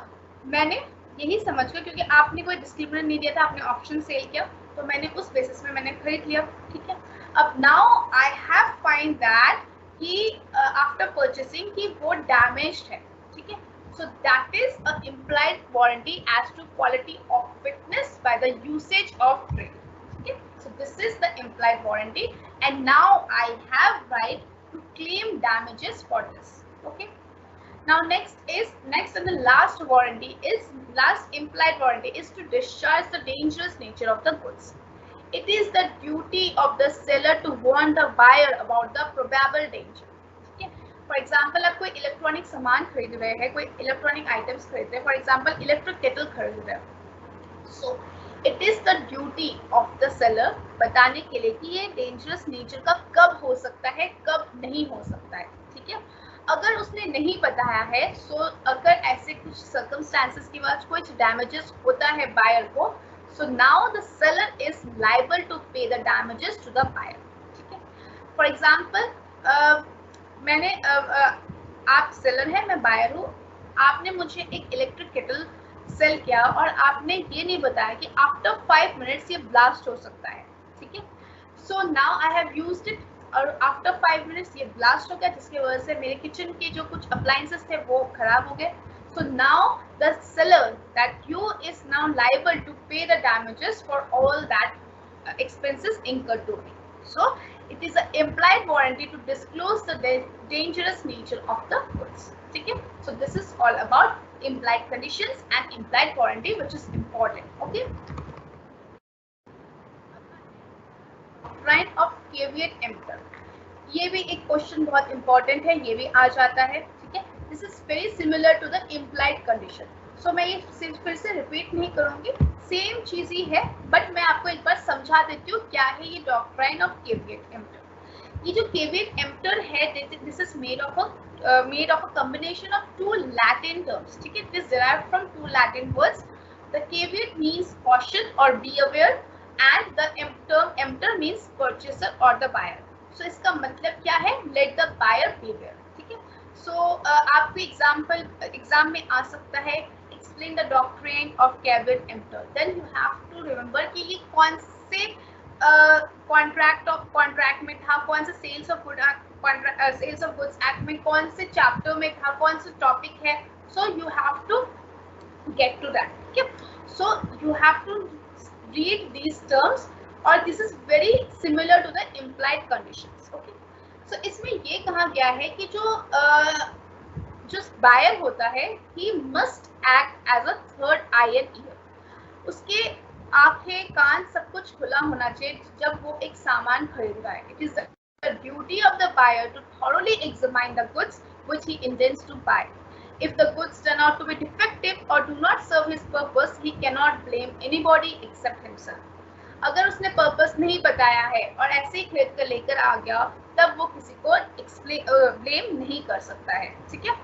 मैंने यही समझ कर, क्योंकि आपने कोई डिस्क्लेमर नहीं दिया था, आपने ऑप्शन सेल किया, तो मैंने उस बेसिस में मैंने खरीद लिया, ठीक है। अब now I have find that कि आफ्टर परचेसिंग कि वो डैमेज्ड है, ठीक है, so that is a implied warranty as to quality of fitness by the usage of trade, ठीक है। So this is the implied warranty and now I have right to claim damages for this, okay. Now next and the last implied warranty is to discharge the dangerous nature of the goods. It is the duty of the seller to warn the buyer about the probable danger, ठीक है। For example आप कोई electronic सामान खरीद रहे हैं, कोई electronic items खरीद रहे हैं, फॉर एग्जाम्पल इलेक्ट्रिक केटल खरीद रहे हैं, सो it is the duty of the seller बताने के लिए कि ये डेंजरस नेचर का कब हो सकता है, कब नहीं हो सकता है, ठीक है। अगर उसने नहीं बताया है, सो अगर ऐसे कुछ सर्कमस्टांसेस की वजह कुछ डैमेजेस होता है बायर को, so now the seller is liable to pay the damages to the buyer, ठीक है। फॉर एग्जांपल मैंने आप सेलर है, मैं बायर हूँ, आपने मुझे एक इलेक्ट्रिक केटल सेल किया और आपने ये नहीं बताया कि आफ्टर 5 मिनट्स ये ब्लास्ट हो सकता है, ठीक है। So now I have used it और आफ्टर 5 मिनट्स ये ब्लास्ट हो गया, जिसकी वजह से मेरे किचन के जो कुछ अप्लायंसेस थे वो खराब हो गए. So now the seller that you is now liable to pay the damages for all that expenses incurred to me. So it is an implied warranty to disclose the dangerous nature of the goods. Okay? So this is all about implied conditions and implied warranty, which is important. Okay? Doctrine of caveat emptor. ये भी एक question बहुत important है, ये भी आ जाता है. ठीक है, this is very similar to the implied condition. So मैं ये फिर से रिपीट नहीं करूंगी, सेम चीज ही है, बट मैं आपको एक बार समझा देती हूँ क्या है ये डॉक्ट्राइन ऑफ केविएट एम्प्टर. ये जो केविएट एम्प्टर है, this is made of a combination of two Latin terms. ठीक है, this derived from two Latin words. The caveat means caution और be aware, and the term emptor means purchaser और the buyer. So इसका मतलब क्या है? Let the buyer behaviour. ठीक है, सो आपको एग्जाम में आ सकता है, explain the doctrine of caveat emptor. Then you have to remember कि ये कौन से कॉन्ट्रैक्ट में था, कौन से सेल्स ऑफ गुड्स एक्ट में, कौन से चैप्टर में था, कौन से टॉपिक है. So you have to get to that. ठीक है, so you have to read these terms, और this is very similar to the implied conditions. Okay, so इसमें ये कहा गया है कि जो बायर होता है, he must act as a third eye and ear. उसके आंखें कान सब कुछ खुला होना चाहिए जब वो एक सामान खरीद रहा है. It is the duty of the buyer to thoroughly examine the goods which he intends to buy. If the goods turn out to be defective or do not serve his purpose, he cannot blame anybody except himself. अगर उसने purpose नहीं बताया है और ऐसे ही खरीद कर लेकर आ गया, तब वो किसी को ब्लेम नहीं कर सकता है. ठीक है,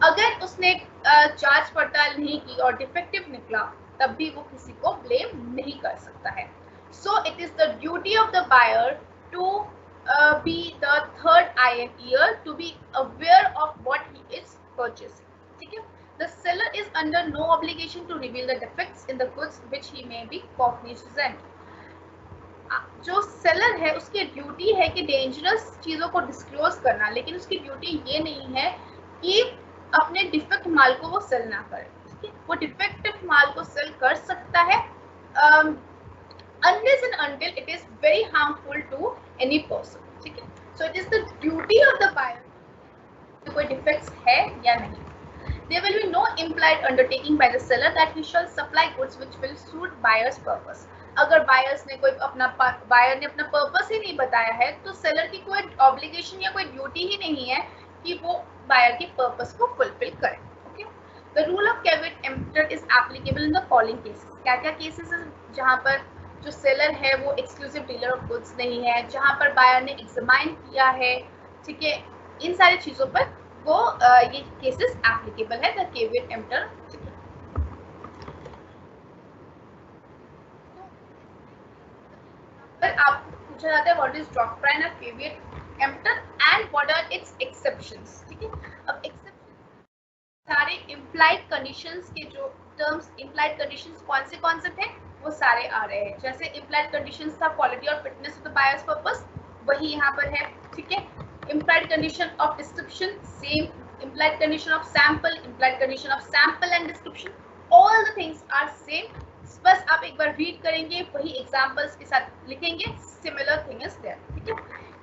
अगर उसने जांच पड़ताल नहीं की और डिफेक्टिव निकला, तब भी वो किसी को ब्लेम नहीं कर सकता है. So it is the duty of the buyer to be the third eye and ear, to be aware of what he is purchasing. ठीक है, the seller is under no obligation to reveal the defects in the goods which he may be cognizant. जो seller है उसकी duty है कि dangerous चीजों को disclose करना, लेकिन उसकी ड्यूटी ये नहीं है कि अपने डिफेक्ट माल को वो सेल ना करे. ठीक है, वो डिफेक्टिव माल को सेल कर सकता है unless and until it is very harmful to any person. ठीक है, so it is the duty of the buyer कोई डिफेक्ट्स है या नहीं. There will be no implied undertaking by the seller that he shall supply goods which will suit buyer's purpose. अगर buyers ने buyer ने अपना पर्पस ही नहीं बताया है, तो सेलर की कोई ऑब्लिगेशन या कोई ड्यूटी ही नहीं है कि वो बायर के पर्पस को फुलफिल करे. Okay, the rule of caveat emptor is applicable in the following cases. क्या क्या केसेस है जहाँ पर जो सेलर है वो एक्सक्लूसिव डीलर ऑफ गुड्स नहीं है, जहाँ पर बायर ने एग्जामाइन किया है. ठीक है, इन सारी चीजों पर वो ये केसेस एप्लीकेबल है द केविएट एम्प्टर. आपको पूछा जाता है what is doctrine of caveat emptor and what are its exceptions. ठीक है, अब एक्सेप्शन सारे इम्प्लाइड कंडीशंस के जो टर्म्स, इम्प्लाइड कंडीशंस कौन से थे वो सारे आ रहे हैं. जैसे इम्प्लाइड कंडीशंस था क्वालिटी और fitness of the buyers purpose, वही यहाँ पर है. ठीक है, implied condition of description, same. Implied condition of sample, implied condition of sample and description, all the things are same. बस आप एक बार रीड करेंगे, वही एग्जांपल्स के साथ लिखेंगे, सिमिलर थिंग इज देयर. ठीक है,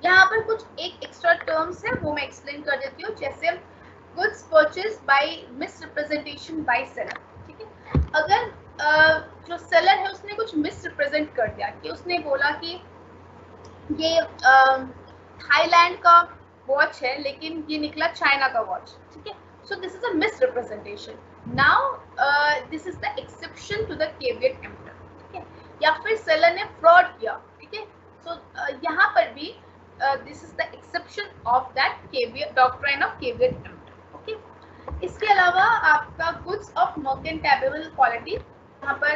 यहाँ पर कुछ एक एक्स्ट्रा टर्म्स है वो मैं एक्सप्लेन कर देती हूँ. जैसे goods purchase by misrepresentation by seller. ठीक है, अगर जो सेलर है उसने कुछ मिसरिप्रेजेंट कर दिया, कि उसने बोला कि ये थाईलैंड का वॉच है लेकिन ये निकला चाइना का वॉच. ठीक है, so this is a misrepresentation. Now this is the exception to the caveat emptor. ठीक है, या फिर सेलर ने फ्रॉड किया. ठीक है, सो यहाँ पर भी this is the exception of that caveat doctrine of caveat emptor. Okay, इसके अलावा आपका गुड्स ऑफ मर्केंटेबल क्वालिटी, यहाँ पर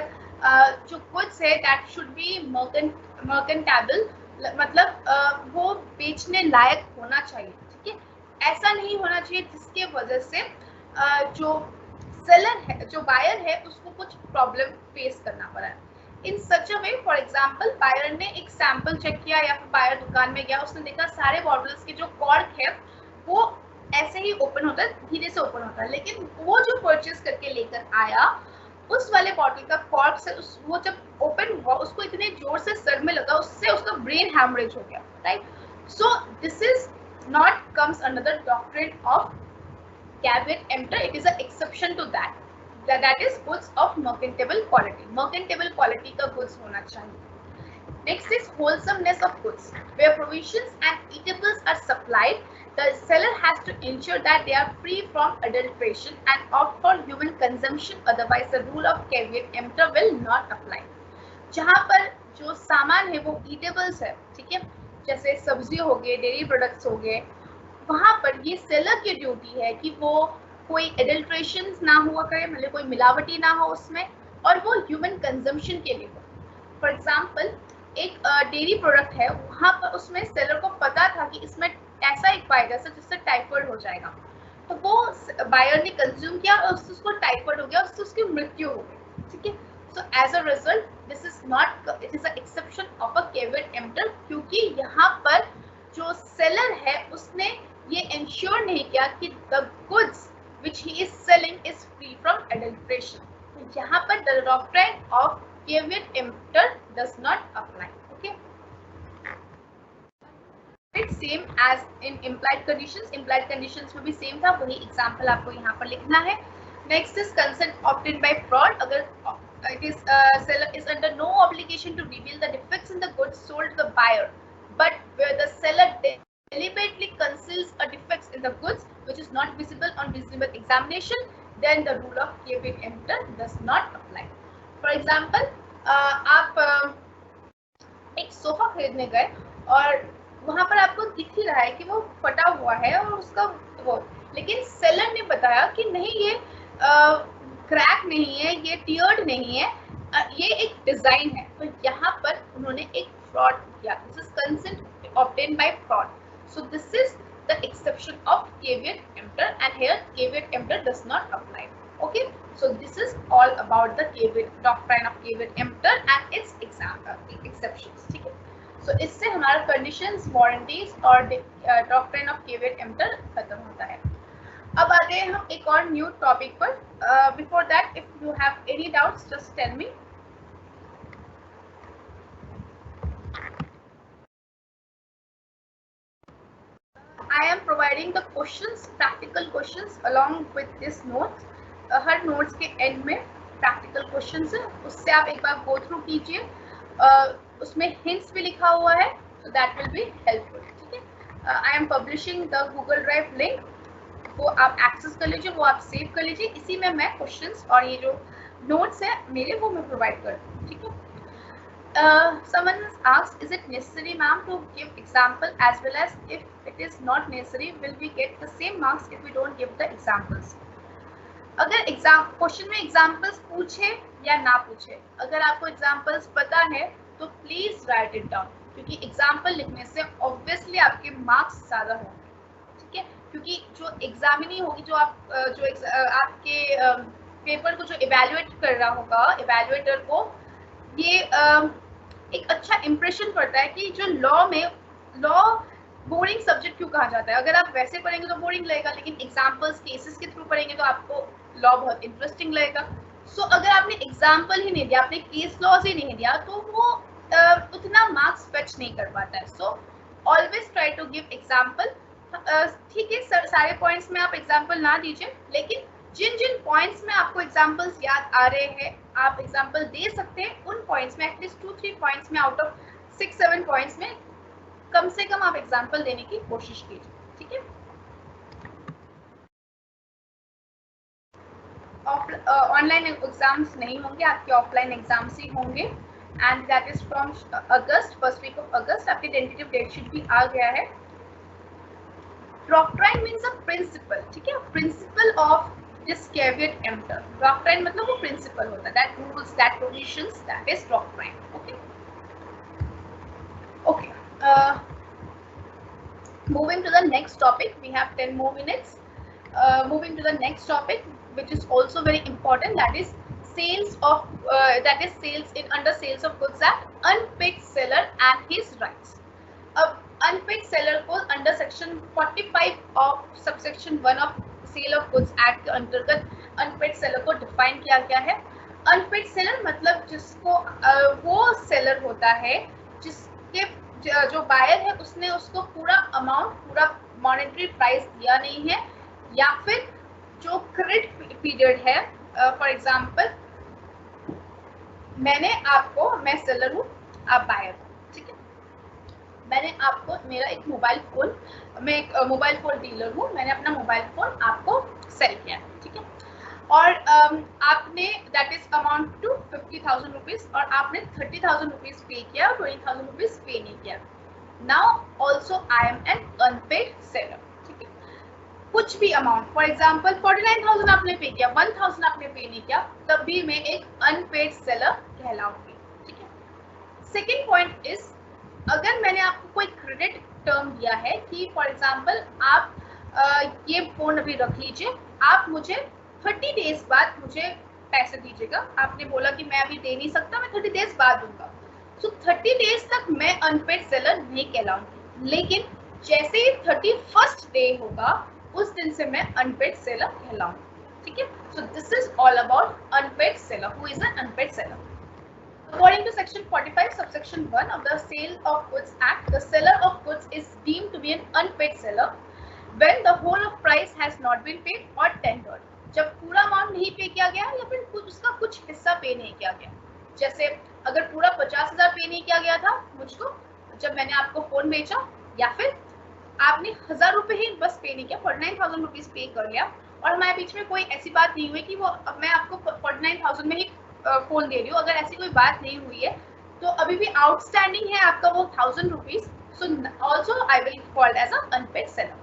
जो गुड्स है दैट शुड बी मर्केंटेबल, मतलब वो बेचने लायक होना चाहिए. ठीक है, ऐसा नहीं होना चाहिए जिसके वजह से जो सेलर है, जो बायर है, उसको कुछ प्रॉब्लम फेस करना पड़ा है. इन सच अ वे, फॉर एग्जाम्पल बायर ने एक सैंपल चेक किया या फिर बायर दुकान में गया, उसने देखा सारे बॉटल्स के जो कॉर्क है वो ऐसे ही ओपन होता है, धीरे से ओपन होता है, लेकिन वो जो परचेज करके लेकर आया उस वाले बॉटल का कॉर्क से वो जब ओपन हुआ उसको इतने जोर से सर में लगा, उससे उसका ब्रेन हैमरेज हो गया, right? So this is not comes under the doctrine of caveat emptor. It is an exception to that. That is goods of mercantile quality. Mercantile quality का goods होना चाहिए. Next is wholesomeness of goods. Where provisions and eatables are supplied, the seller has to ensure that they are free from adulteration and opt for human consumption. Otherwise, the rule of caveat emptor will not apply. जहाँ पर जो सामान है वो eatables है, ठीक है, जैसे सब्जी हो गए, डेयरी प्रोडक्ट्स हो गए, वहां पर ये सेलर की ड्यूटी है कि वो कोई एडल्ट्रेशन ना हुआ करे, मतलब कोई मिलावटी ना हो उसमें, और वो ह्यूमन कंजम्पशन के लिए हो. फॉर एग्जांपल एक डेयरी प्रोडक्ट है, वहां पर उसमें सेलर को पता था कि इसमें ऐसा एक वायरस है जिससे टाइफाइड हो जाएगा, तो वो बायर ने कंज्यूम किया और उसको टाइफाइड हो गया, उससे उसकी मृत्यु हो गई, ठीक है. So as a result, this is not, it is an exception of a caveat emptor, क्योंकि यहाँ पर जो seller है उसने ये ensure नहीं किया कि the goods which he is selling is free from adulteration. तो यहाँ पर the doctrine of caveat emptor does not apply. Okay. It's same as in implied conditions. Implied conditions में भी same था, वही example आपको यहाँ पर लिखना है. Next is consent obtained by fraud. अगर it is seller is under no obligation to reveal the defects in the goods sold to the buyer, but where the seller deliberately conceals a defects in the goods which is not visible on reasonable examination, then the rule of caveat emptor does not apply. For example, आप एक sofa खरीदने गए और वहां पर आपको दिख ही रहा है कि वो फटा हुआ है और उसका वो, लेकिन सेलर ने बताया कि नहीं ये क्रैक नहीं है, ये टियर्ड नहीं है, ये एक डिजाइन है. तो यहाँ पर उन्होंने एक फ्रॉड किया. This is consent obtain bye fraud. So this is the exception of caveat emptor, and here caveat emptor does not apply. Okay, so this is all about the caveat doctrine of caveat emptor and its exceptions. ठीक है, so इससे हमारा conditions, warranties और doctrine of caveat emptor खत्म होता है. अब आते हैं हम एक और न्यू टॉपिक पर. Before that, if you have any doubts just tell me. I am providing the questions, practical questions along with this notes. Her notes के end में practical questions है, उससे आप एक बार go through कीजिए. उसमें hints भी लिखा हुआ है, so that will be helpful. ठीक है, I am publishing the Google Drive link. वो आप एक्सेस कर लीजिए, वो आप सेव कर लीजिए. इसी में मैं क्वेश्चंस और ये जो नोट्स है मेरे वो मैं प्रोवाइड कर दूँ. ठीक है. Someone has asked, is it necessary, ma'am, to give example as well as if it is not necessary, will we get the same marks if we don't give the examples? अगर exam question में examples पूछे या ना पूछे, अगर आपको examples पता है तो प्लीज राइट इट डाउन, क्योंकि एग्जाम्पल लिखने से ऑब्वियसली आपके मार्क्स ज्यादा होंगे. ठीक है, क्योंकि जो एग्जामिनी होगी, जो आपके पेपर को जो इवैल्यूएट कर रहा होगा, इवैल्यूएटर को ये एक अच्छा इंप्रेशन पड़ता है कि जो लॉ बोरिंग सब्जेक्ट क्यों कहा जाता है. अगर आप वैसे पढ़ेंगे तो बोरिंग लगेगा, लेकिन एग्जाम्पल्स केसेस के थ्रू पढ़ेंगे तो आपको लॉ बहुत इंटरेस्टिंग लगेगा. सो अगर आपने एग्जाम्पल ही नहीं दिया, आपने केस लॉज ही नहीं दिया, तो वो उतना मार्क्स फेच नहीं कर पाता है. So always try to give example. ठीक है, सारे पॉइंट्स में आप एग्जाम्पल ना दीजिए, लेकिन जिन जिन पॉइंट्स में आपको एग्जाम्पल्स याद आ रहे हैं आप एग्जाम्पल दे सकते हैं. उन पॉइंट्स में एटलीस्ट 2-3 पॉइंट्स में आउट ऑफ 6-7 पॉइंट्स में कम से कम आप एग्जाम्पल देने की कोशिश कीजिए. ठीक है, ऑनलाइन एग्जाम्स नहीं होंगे, आपके ऑफलाइन एग्जाम्स ही होंगे. And that is from August, first week of August. आपकी टेंटेटिव डेट शीट भी आ गया है. Doctrine means a principle. ठीक है, principle of this caveat emptor. Doctrine मतलब वो प्रिंसिपल होता है, that rules, that provisions, that is doctrine. Okay okay, moving to the next topic, we have 10 more minutes. Moving to the next topic, which is also very important, that is sales of that is sales in under sales of goods act, unpaid seller and his rights. अब unpaid seller को under section 45 of subsection 1 of sale of goods act के अंतर्गत unpaid seller को define किया गया है. Unpaid seller मतलब जिसको वो सेलर होता है जिसके जो बायर है उसने उसको पूरा अमाउंट, पूरा मॉनेटरी प्राइस दिया नहीं है, या फिर जो क्रेडिट पीरियड है, फॉर एग्जांपल मैं सेलर हूँ, आप बायर हो, ठीक है. मैंने आपको मेरा एक मोबाइल फोन, मैं एक मोबाइल फोन डीलर हूँ, मैंने अपना मोबाइल फोन आपको सेल किया है, ठीक है. और आपने that is amount to 50,000 rupees और आपने 30,000 रुपीज पे किया और 20,000 रुपीज पे नहीं किया. Now also I am an unpaid seller, ठीक है. कुछ भी अमाउंट, फॉर एग्जाम्पल 49,000 आपने पे किया, 1,000 आपने पे नहीं किया, तब भी मैं एक अनपेड सेलर कहलाऊंगी, ठीक है. सेकेंड पॉइंट इज, अगर मैंने आपको कोई क्रेडिट टर्म दिया है कि फॉर एग्जाम्पल आप ये फोन अभी रख लीजिए, आप मुझे 30 डेज बाद मुझे पैसे दीजिएगा. आपने बोला कि मैं अभी दे नहीं सकता, मैं 30 डेज बाद दूंगा. सो 30 डेज तक मैं अनपेड सेलर नहीं कहलाऊंगी, लेकिन जैसे ही 31st डे होगा उस दिन से मैं अनपेड सेलर कहलाऊंगी, ठीक है. So this is all about unpaid seller, who is an unpaid seller. According to section 45 subsection 1 of the Sale of Goods Act, the seller of goods is deemed to be an unpaid seller when the whole of price has not been paid or tendered. जब पूरा amount नहीं पे किया गया या फिर उसका कुछ हिस्सा पे नहीं किया गया. जैसे अगर पूरा 50,000 पे नहीं किया गया था मुझको जब मैंने आपको फोन बेचा, या फिर आपने 1,000 रुपए ही बस पे नहीं किया, 49,000 रुपीज पे कर लिया, और हमारे बीच में कोई ऐसी बात नहीं हुई कि वो मैं आपको 49,000 में ही फोन दे रही हूँ. अगर ऐसी कोई बात नहीं हुई है तो अभी भी आउटस्टैंडिंग है आपका वो 1,000 rupees. So also I will called as a unpaid seller.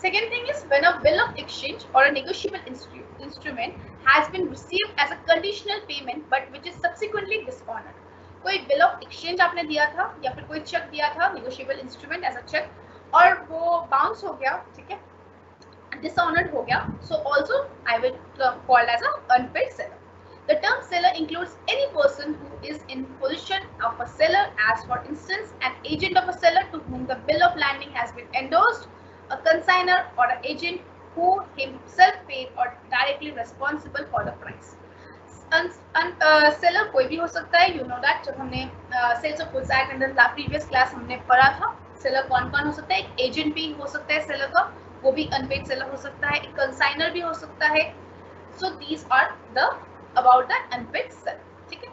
Second thing is when a bill of exchange or a negotiable instrument has been received as a conditional payment but which is subsequently dishonored. कोई bill of exchange आपने दिया था या फिर कोई check दिया था, negotiable instrument as a check, और वो बाउंस हो गया, ठीक है, dishonored हो गया. So also I will call as a unpaid seller. The term seller includes any person who is in position of a seller, as for instance an agent of a seller to whom the bill of landing has been endorsed, a consignor or an agent who himself paid or directly responsible for the price. Seller कोई भी हो सकता है, you know that. जब हमने Sales of Goods Act under previous class हमने पढ़ा था, seller कौन कौन हो सकता है. एक agent भी हो सकता है seller का, वो भी unpaid seller हो सकता है. एक consignor भी हो सकता है. So these are the about the unpaid seller, ठीक है.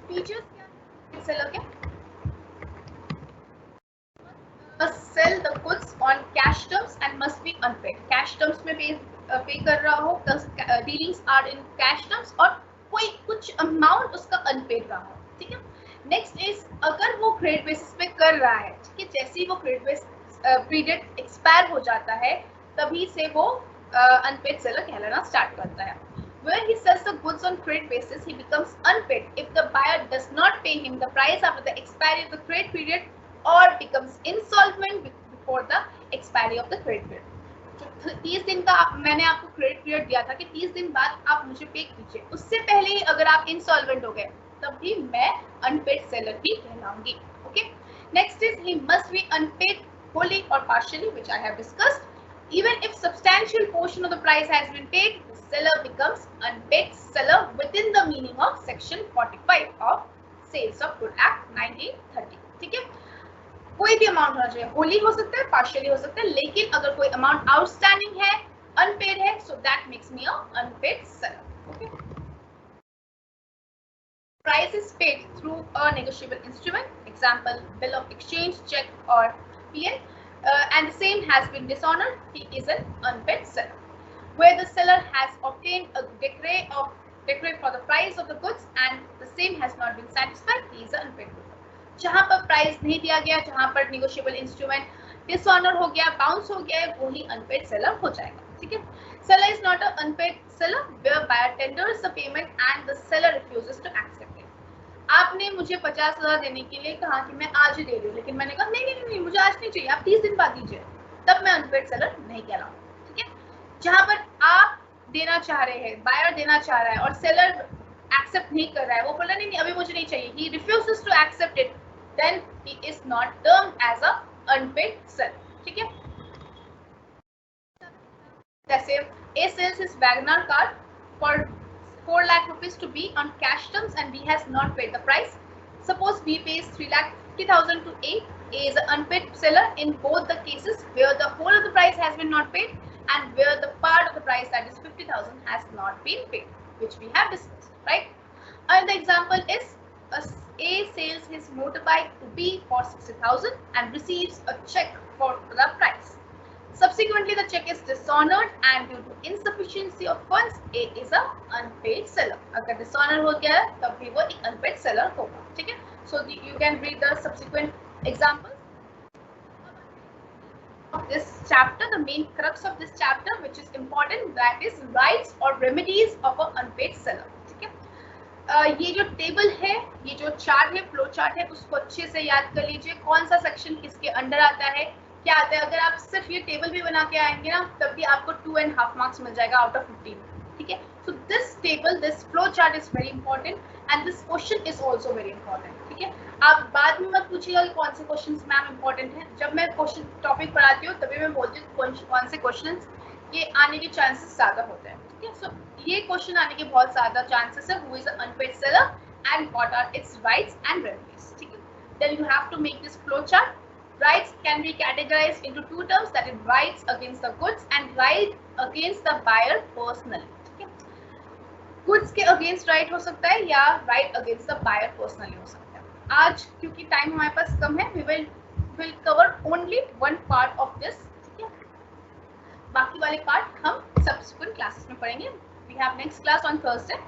Features क्या है seller के? Sell the goods on cash terms and must be unpaid. Cash terms में पे कर रहा हो, dealings are in cash terms, और कोई कुछ अमाउंट उसका अनपेड रहा हो, ठीक है. नेक्स्ट इज अगर वो क्रेडिट बेसिस पे कर रहा है, ठीक है, जैसे ही वो क्रेडिट बेस पीरियड एक्सपायर हो जाता है तभी से वो अनपेड सेलर कहलाना स्टार्ट करता है. Where he sells the goods on credit basis, he becomes unpaid if the buyer does not pay him the price after the expiry of the credit period or becomes insolvent before the expiry of the credit period. जो 30 दिन का मैंने आपको credit period दिया था कि 30 दिन बाद आप मुझे पे कीजिए, उससे पहले ही अगर आप इंसॉल्वेंट हो गए तब भी मैं अनपेड सेलर ही कहलाऊंगी. Okay. Next is he must be unpaid wholly or partially, which I have discussed. Even if substantial portion of the price has been paid, the seller becomes unpaid seller within the meaning of section 45 of Sales of Goods Act 1930. ठीक है. कोई भी amount होना चाहिए, होली हो सकता है, partially हो सकता है, लेकिन अगर कोई अमाउंट आउटस्टैंडिंग है, अनपेड है, so that makes me a unpaid seller. Okay. Price is paid through a negotiable instrument, example bill of exchange, check or PN, and the same has been dishonored, he is an unpaid seller. Where the seller has obtained a decree for the price of the goods and the same has not been satisfied, he is an unpaid seller. जहाँ पर price नहीं दिया गया, जहाँ पर negotiable instrument dishonour हो गया, bounce हो गया, वो ही अनपेड सेलर हो जाएगा. ठीक है. Seller is not a unpaid seller where buyer tenders the payment and the seller refuses to accept it. आपने मुझे 50,000 देने के लिए कहा कि मैं आज ही दे रही हूँ, लेकिन मैंने कहा नहीं मुझे आज नहीं चाहिए, आप 30 दिन बाद दीजिए, तब मैं अनपेड सेलर नहीं कहलाऊंगा. ठीक है. जहाँ पर आप देना चाह रहे हैं, बायर देना चाह रहा है और सेलर एक्सेप्ट नहीं कर रहा है, वो बोला नहीं नहीं अभी मुझे नहीं चाहिए, he refuses to accept it, then he is not termed as a unpaid seller. ठीक है, जैसे A sells his Wagoner car for 4 lakh rupees to B on cash terms and B has not paid the price. Suppose B pays 3,50,000 to A. A is an unpaid seller in both the cases where the whole of the price has been not paid and where the part of the price, that is 50,000, has not been paid, which we have discussed, right? Another example is A sells his motorbike to B for 60,000 and receives a check for the price. Subsequently, the check is dishonored and due to insufficiency of funds, A is a unpaid seller. अगर dishonor हो गया है तब भी वो एक unpaid seller होगा. ठीक है, so you can read the subsequent examples of this chapter. The main crux of this chapter, which is important, that is rights or remedies of an unpaid seller. ठीक है, ये जो टेबल है, ये जो चार्ट है, फ्लो चार्ट है, उसको अच्छे से याद कर लीजिए. कौन सा सेक्शन किसके अंडर आता है, क्या आता है. अगर आप सिर्फ ये टेबल भी बना के आएंगे ना तब भी आपको 2.5 मार्क्स मिल जाएगा आउट ऑफ 15. ठीक है, so this table, this flow chart is very important and this question is also very important. ठीक है, आप बाद में मत पूछिएगा कि कौन से क्वेश्चंस मैम इंपॉर्टेंट हैं. जब मैं क्वेश्चन टॉपिक पढ़ाती हूँ तभी मैं बोलती हूँ कौन से क्वेश्चंस ये आने के चांसेस ज्यादा होते हैं. ठीक है, सो ये क्वेश्चन आने के बहुत ज्यादा चांसेस है. Who is a unpaid seller and what are its rights and remedies. ठीक है, then you have to make this flow chart. Rights can be categorized into two terms, that is rights against the goods and right against the buyer personally. ठीक है, goods के against right हो सकता है या right against the buyer personally हो सकता है. आज क्योंकि टाइम हमारे पास कम है, we will cover only one part of this. ठीक है, बाकी वाले पार्ट हम subsequent classes में पढ़ेंगे. We have next class on Thursday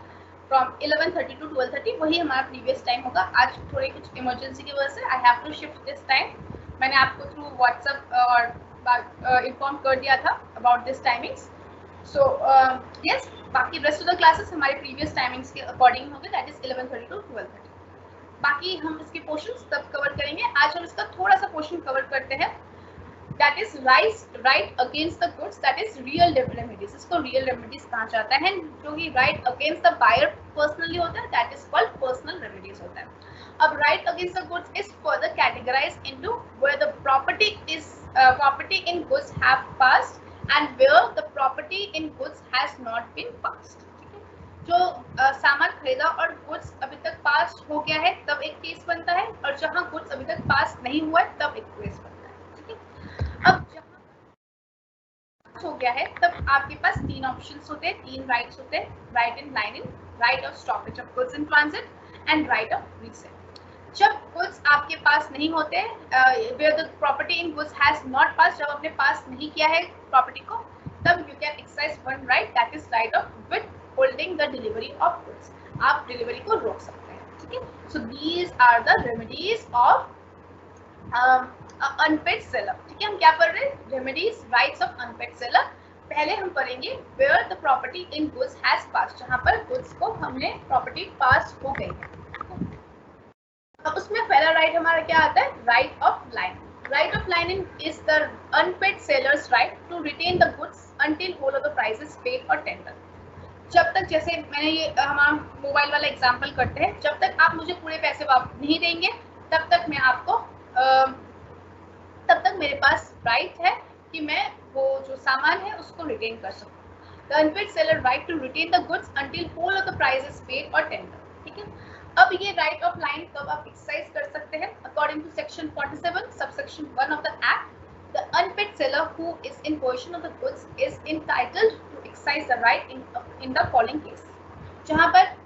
from 11:30 to 12:30. वही हमारा previous time होगा. आज थोड़ी कुछ इमरजेंसी की वजह से I have to shift this time. मैंने आपको थ्रू व्हाट्सएप और इन्फॉर्म कर दिया था about this timings. So yes, बाकी रेस्ट ऑफ द क्लासेस हमारे प्रीवियस टाइमिंग्स के अकॉर्डिंग होंगे, दैट इज 11:30 टू 12:30. बाकी हम इसके पोर्शंस तब कवर करेंगे. आज हम इसका थोड़ा सा पोर्शन कवर करते हैं, that is right against the goods, that is real remedies. इसको रियल रेमेडीज कहा जाता है. जो कि right against the buyer personally होता है, that is called personal remedies होता है. अब right against the goods is further categorized into where the property in goods have passed and where the property in goods has not been passed. ठीक है, जो सामान खरीदा और गुड्स अभी तक पास हो गया है तब एक केस बनता है, और जहां गुड्स अभी तक पास नहीं हुआ है तब एक केस बनता है. ठीक है, अब जहां हो गया है तब आपके पास तीन ऑप्शंस होते हैं, तीन राइट्स होते हैं. Right in line in, right of stoppage of goods in transit and right of resale. जब गुड्स आपके पास नहीं होते, where the property in goods has not passed, जब आपने पास नहीं किया है प्रॉपर्टी को, तब you can exercise one right, that is right of withholding the delivery of goods. आप डिलीवरी को रोक सकते हैं. ठीक है, so these are the remedies of unpaid seller. ठीक है, हम क्या पढ़ रहे हैं, remedies, rights of unpaired seller. पहले हम पढ़ेंगे where the property in goods has passed, जहाँ पर गुड्स को हमने प्रॉपर्टी पास हो गई है. अब उसमें पहला राइट हमारा क्या आता है, right of lien. Right of lien in is the unpaid seller's right to retain the goods until whole of the price is paid और टेंडर. जब तक, जैसे मैंने ये हमारा मोबाइल वाला एग्जांपल करते हैं, जब तक आप मुझे पूरे पैसे वापस नहीं देंगे तब तक मैं आपको तब तक मेरे पास राइट है कि मैं वो जो सामान है उसको रिटेन कर सकूं. The unpaid seller right to retain the goods until whole of the price is paid और टेंडर. ठीक है, अब ये राइट ऑफ लाइन कब आप एक्सरसाइज कर सकते हैं, according to section 47 subsection 1 of the act. The unpaid seller who is in possession of the goods is entitled to exercise the right in the following case. जहां पर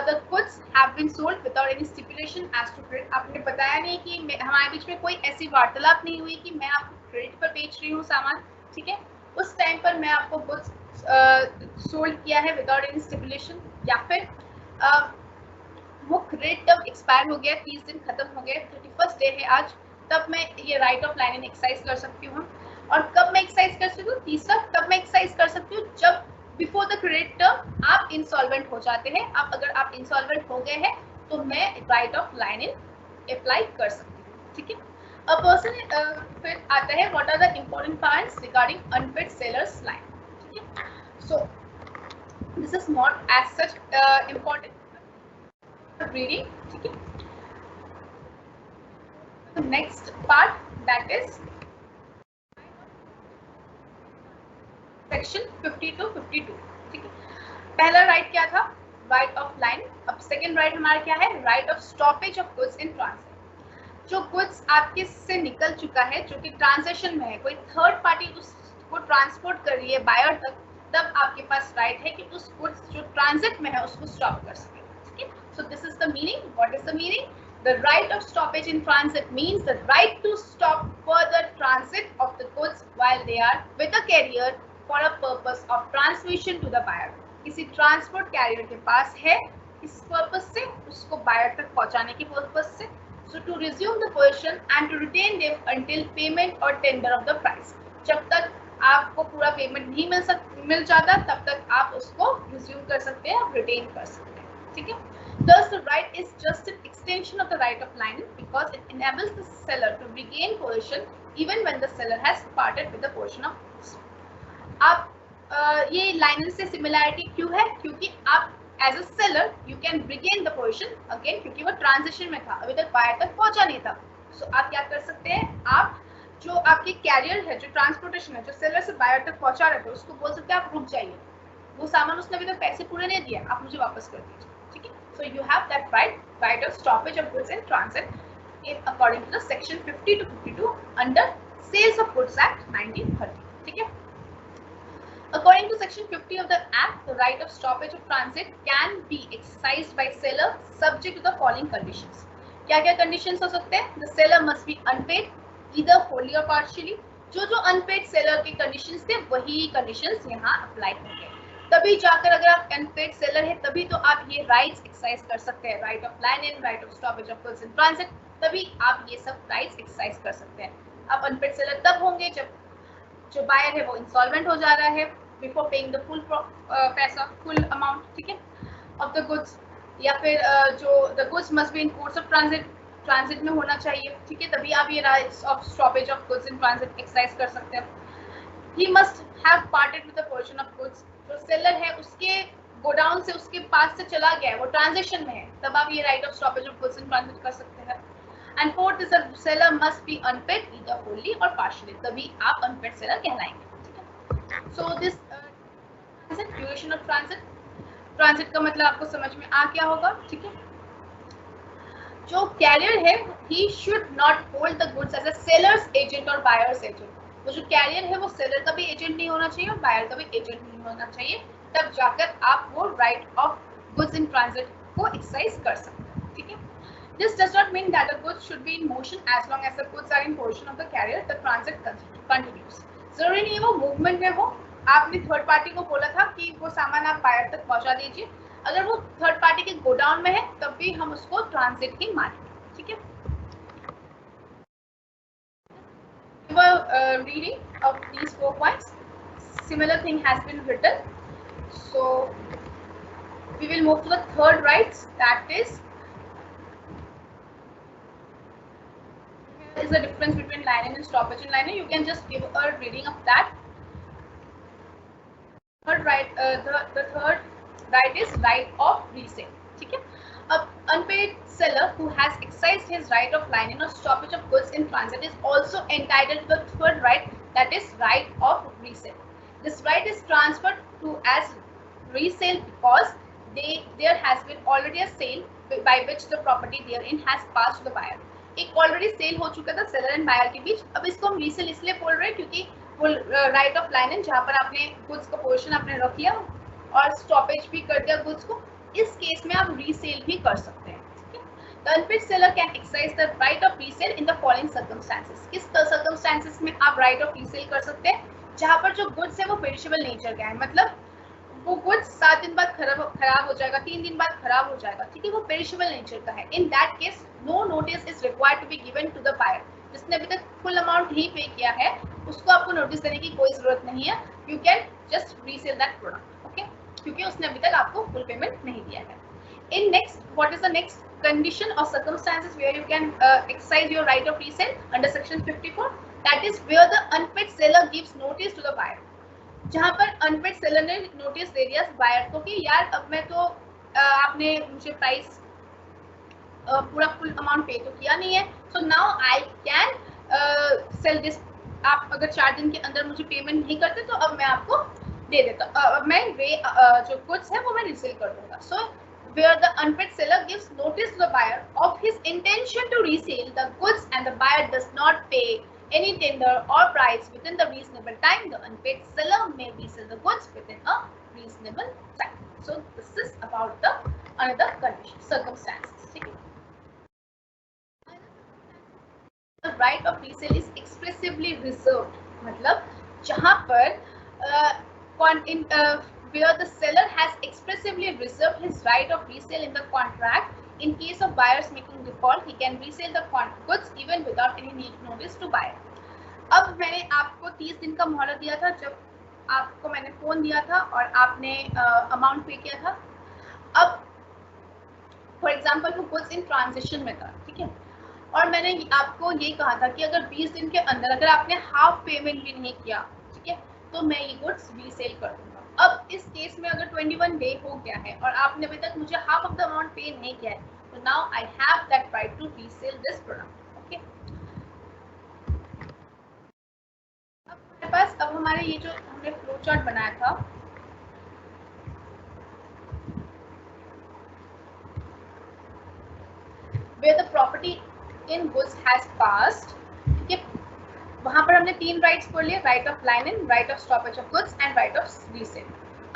the goods have been sold without any stipulation as to credit. आपने बताया नहीं कि हमारे बीच में कोई ऐसी वार्तालाप नहीं हुई कि मैं आपको क्रेडिट पर बेच रही हूँ सामान. ठीक है, उस टाइम पर मैं आपको गुड्स सोल्ड किया है विदाउट एनी स्टिपुलेशन, या फिर वो क्रेडिट तब एक्सपायर हो गया, 30 दिन खत्म हो गए, 31st डे है आज, तब मैं ये राइट ऑफ लाइन एक्सरसाइज कर सकती हूँ. और कब मैं एक्सरसाइज कर सकती हूँ, तीसरा तब मैं एक्सरसाइज कर सकती हूँ जब बिफोर द क्रेडिट टर्म आप इंसॉल्वेंट हो जाते हैं. अब अगर आप इंसॉल्वेंट हो गए हैं तो मैं राइट ऑफ लाइन अप्लाई कर सकती हूँ. ठीक है, अ पर्सन फिर आता है what are the important points regarding unpaid sellers lien. ठीक है, so this is not as such important. reading, ठीक है. The next part, that is section 50 to 52, ठीक है. पहला राइट क्या था? Right of line. अब सेकेंड राइट हमारा क्या है? Right of stoppage of goods in transit. जो गुड्स आपके से निकल चुका है, जो कि ट्रांजेक्शन में है, कोई थर्ड पार्टी उसको ट्रांसपोर्ट कर रही है बायर तक, तब आपके पास राइट है कि उस गुड्स जो ट्रांजिट में है उसको स्टॉप कर सके, ठीक है. So this is the meaning. What is the meaning? The right of stoppage in transit means the right to stop further transit of the goods while they are with a carrier for a purpose of transmission to the buyer. किसी transport career के पास है, इस purpose से उसको buyer तक पहुंचाने की purpose से. So to resume the possession and to retain them until payment or tender of the price. जब तक आपको पूरा पेमेंट नहीं मिल जाता तब तक आप उसको रिज्यूम कर सकते हैं, रिटेन कर सकते हैं, ठीक है. Thus, the right is just an extension of the right of lining because it enables the seller to regain possession even when the seller has parted with the portion of goods. आप ये लाइनें से similarity क्यों है? क्योंकि आप as a seller you can regain the possession again, क्योंकि वो ट्रांजिशन में था, अभी तक बायर तक पहुंचा नहीं था. सो आप क्या कर सकते हैं? आप जो आपके कैरियर है, जो ट्रांसपोर्टेशन है, जो सेलर से बायर तक पहुंचा रहे थे, उसको बोल सकते हैं आप रुक जाइए, वो सामान उसने अभी तक पैसे पूरे नहीं दिए, आप मुझे वापस कर दीजिए, ठीक है. So you have that right of stoppage of goods in transit in according to the section 50 to 52 under Sales of Goods Act 1930, ठीक है. According to section 50 of the act, the right of stoppage of transit can be exercised by seller subject to the following conditions. क्या क्या conditions हो सकते हैं? The seller must be unpaid either wholly or partially. जो unpaid seller के conditions थे वही conditions यहाँ apply होंगे. तभी जाकर अगर आप अनपेड सेलर है तभी तो आप ये राइट्स एक्सरसाइज कर सकते हैं, right of lien in, right of stoppage of goods in transit, तभी आप ये सब राइट्स एक्सरसाइज कर सकते हैं. आप अनपेड सेलर तब होंगे जब जो बायर है वो इंसॉल्वेंट हो जा रहा है बिफोर पेइंग द फुल पैसा, फुल अमाउंट, ठीक है, ऑफ द गुड्स, या फिर जो the goods must be in course of transit में होना चाहिए, ठीक है, तभी आप ये rights of stoppage of goods in transit exercise कर सकते हैं. He must have parted with a portion of goods. जो सेलर है उसके गोडाउन से उसके पास से चला गया है, वो ट्रांजेक्शन में है, तब आप ये right of stoppage of goods in transit कर सकते हैं. And fourth is the seller must be unpaid either wholly और पार्शियली, तभी आप अनपेड सेलर कहलाएंगे, ठीक है. So this duration of transit का मतलब आपको समझ में आ गया होगा, ठीक है. जो कैरियर है he should not hold the goods as a seller's agent or buyer's agent. वो जो कैरियर है वो सेलर का भी एजेंट नहीं होना चाहिए और बायर का भी एजेंट नहीं होना चाहिए, तब जाकर आप वो right of goods in transit को एक्सरसाइज कर सकते हैं, ठीक है. This does not mean that the goods should be in motion as long as the goods are in possession of the carrier, the transit continues. जरूरी नहीं है वो मूवमेंट में हो. आपने थर्ड पार्टी को बोला था कि वो सामान आप बायर तक पहुंचा दीजिए, अगर वो थर्ड पार्टी के गोडाउन में है तब भी हम उसको ट्रांजिट ही मानेंगे, ठीक है. Reading of these 4 points, similar thing has been written. So we will move to the third rights, that is there is a difference between liner and stoppage in liner. You can just give a reading of that. Third right, the third right is right of resale, ठीक है. अब unpaid seller who has exercised his right of lining or stoppage of goods in transit is also entitled to the third right, that is right of resale. This right is transferred to as resale because there has been already a sale by which the property therein has passed to the buyer. एक already cell हो चुका था seller and buyer के बीच, अब इसको हम resale इसलिए बोल रहे हैं क्योंकि वो राइट ऑफ लाइन जहाँ पर आपने गुड्स का पोजीशन आपने रख लिया और स्टॉपेज भी कर दिया गुड्स को, इस केस में आप रीसेल भी कर सकते हैं, ठीक है. The unpaid seller can exercise the right of resale in the following circumstances. किस circumstances में आप right of resale कर सकते हैं? जहाँ पर जो goods है वो perishable nature का है, मतलब वो goods 7 दिन बाद खराब हो जाएगा, 3 दिन बाद खराब हो जाएगा, ठीक है, वो perishable nature का है. In that case, no notice is required to be given to the buyer. जिसने अभी तक full amount नहीं पे किया है, उसको आपको notice देने की कोई जरूरत नहीं है. You can just resell that product, okay? क्योंकि उसने अभी तक आपको full payment नहीं दिया है. In next, what is the next condition or circumstances where you can exercise your right of resale under section 54? That is where the unpaid seller gives notice to the buyer. जहाँ पर unpaid seller ने notice दे दिया buyer को कि यार अब मैं तो आपने मुझे प्राइस पूरा फुल अमाउंट पे तो किया नहीं है, so now I can sell this. आप अगर 4 दिन के अंदर मुझे पेमेंट नहीं करते तो अब मैं आपको दे देता, मैं वे जो गुड्स है वो मैं रीसेल कर दूंगा। सो where the unpaid seller gives notice to the buyer of his intention to resell the goods and the buyer does not pay any tender or price within the reasonable time, the unpaid seller may resell the goods within a reasonable time. So this is about the another condition circumstances. ठीक है, the right of resale is expressively reserved, मतलब जहाँ पर where the seller has expressively reserved his right of resale in the contract. In case of buyers making default, he can resell the goods even without any notice to buyer. अब मैंने आपको 30 दिन का मोहलत दिया था जब आपको मैंने फोन दिया था और आपने अमाउंट पे किया था। अब फॉर एग्जाम्पल वो गुड्स इन ट्रांजिशन में था, ठीक है, और मैंने आपको ये कहा था कि अगर 20 दिन के अंदर अगर आपने हाफ पेमेंट भी नहीं किया, ठीक है, तो मैं ये गुड्स रीसेल कर दूंगा। अब इस केस में अगर 21 डे हो गया है और आपने अभी तक मुझे हाफ ऑफ द अमाउंट पे नहीं किया है, तो now I have that right to resell this product. Okay, अब हमारे पास अब हमारे ये जो हमने फ्लो चार्ट बनाया था, where the property in goods has passed, ठीक है, वहां पर हमने 3 राइट्स पढ़ लिए, right of lien in, right of stoppage of goods and right of resale.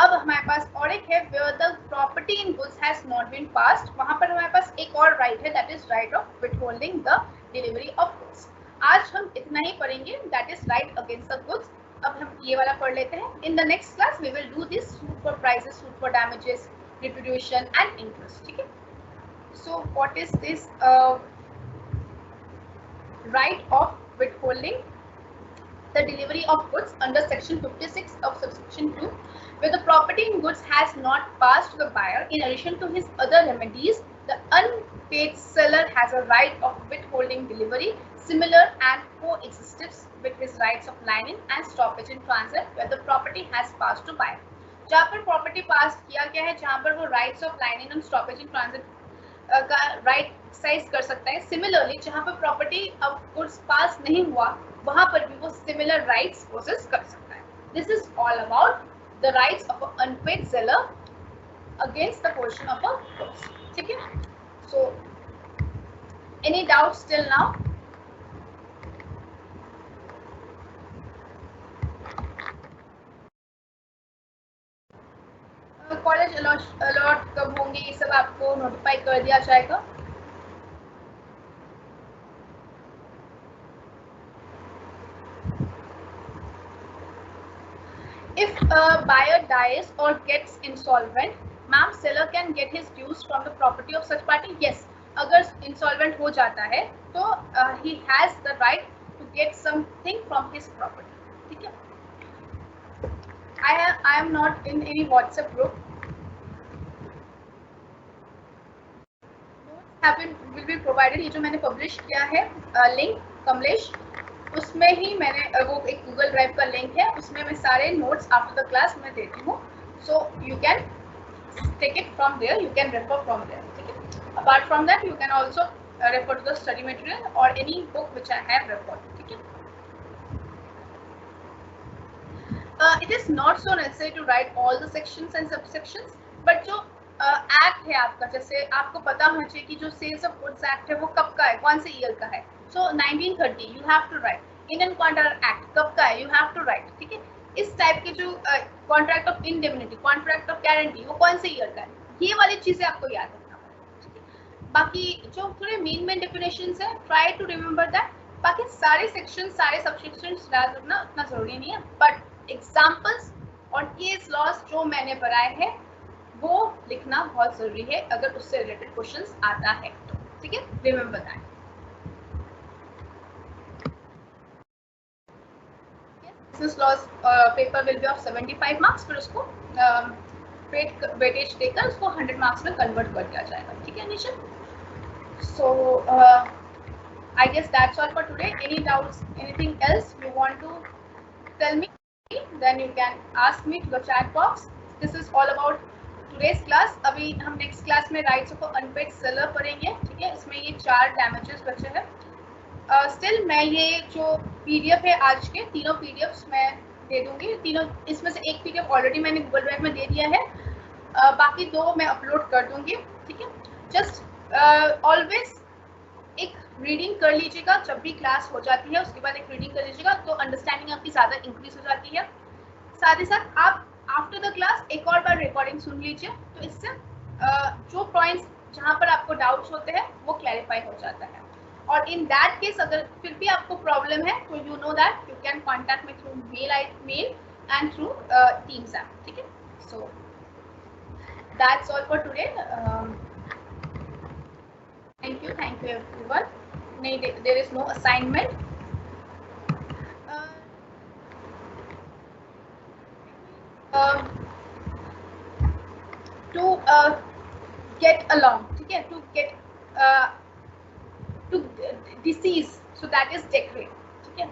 अब हमारे पास और एक है where the property in goods has not been passed, वहां पर हमारे पास एक और राइट है, that is right of withholding the delivery of goods। आज हम इतना ही पढ़ेंगे, that is right against the goods. अब हम ये वाला पढ़ लेते हैं। In the next class we will do this suit for prices, suit for damages, retribution and interest, ठीक है। So what is this right of withholding the delivery of goods under section 56 of subsection 2, where the property in goods has not passed to the buyer in addition to his other remedies, the unpaid seller has a right of withholding delivery similar and coexistent with his rights of line-in and stoppage in transit where the property has passed to buyer। जहाँ पर property पास किया गया है, जहाँ पर वो rights of lien इन और stoppage in transit का राइट एक्सरसाइज कर सकता है। सिमिलरली जहाँ पर प्रॉपर्टी अब गुड्स पास नहीं हुआ, वहां पर भी वो सिमिलर राइट्स प्रोसेस कर सकता है। This is all about the rights of a unpaid seller against the portion of a goods, ठीक है। So any doubts till now? College allot कब होंगे, ये सब आपको नोटिफाई कर दिया जाएगा। If a buyer dies or gets insolvent, ma'am, seller can get his dues from the property of such party. Yes, अगर insolvent हो जाता है तो he has the right to get something from his property, ठीक है। I am not in any WhatsApp group. will be provided, ये जो मैंने पब्लिश किया है लिंक कमलेश, उसमें ही मैंने वो एक गूगल ड्राइव का लिंक है, उसमें मैं सारे नोट्स आफ्टर द क्लास में देती हूँ। So you can take it from there, you can refer from there, ठीक है। Apart from that you can also refer to the study material और any book which I have referred, ठीक है। It is not so necessary to write all the sections and subsections, but जो act है आपका, जैसे आपको पता होना चाहिए कि जो सेल्स ऑफ गुड्स एक्ट है वो कब का है, कौन से ईयर का है। So 1930 you have to write. Indian contract act कब का है, यू हैव टू राइट, ठीक है। इस टाइप के जो contract of indemnity, contract of guarantee, वो कौन से ईयर का है, ये वाली चीजें आपको याद रखना पड़ेगा, ठीक है। बाकी जो थोड़े मेन डिफिनेशंस है, ट्राई टू रिमेंबर दैट। बाकी सारे सेक्शन, सारे सबसेक्शंस याद रखना उतना जरूरी नहीं है, बट एग्जाम्पल्स और केस लॉस जो मैंने बनाए हैं वो लिखना बहुत जरूरी है अगर उससे रिलेटेड क्वेश्चंस आता है तो, ठीक है। Remember that. Business loss paper will be of 75 marks, फिर उसको वेटेज देकर उसको 100 मार्क्स में कन्वर्ट कर दिया जाएगा, ठीक है Nisha. So I guess that's all for today. Any doubts, anything else you want to tell me, then you can ask me to the chat box. This is all about today's class. अभी हम next class में rights of unpaired seller पढ़ेंगे, ठीक है। इसमें ये 4 damages बचे हैं। स्टिल मैं ये जो पीडीएफ है आज के तीनों पीडीएफ्स मैं दे दूंगी। तीनों इसमें से एक पीडीएफ ऑलरेडी मैंने गूगल ड्राइव में दे दिया है, बाकी 2 मैं अपलोड कर दूंगी, ठीक है। जस्ट ऑलवेज एक रीडिंग कर लीजिएगा जब भी क्लास हो जाती है, उसके बाद एक रीडिंग कर लीजिएगा तो अंडरस्टैंडिंग आपकी ज़्यादा इंक्रीज हो जाती है। साथ ही साथ आप आफ्टर द क्लास एक और बार रिकॉर्डिंग सुन लीजिए, तो इससे जो पॉइंट्स जहाँ पर आपको डाउट्स होते हैं वो क्लैरिफाई हो जाता है। और इन दैट केस अगर फिर भी आपको प्रॉब्लम है तो you know that you can contact me through mail and through Teams app, ठीक है। So that's all for today. Thank you everyone. There is no assignment. to get along, ठीक है, to get to disease, so that is decorate, ठीक है।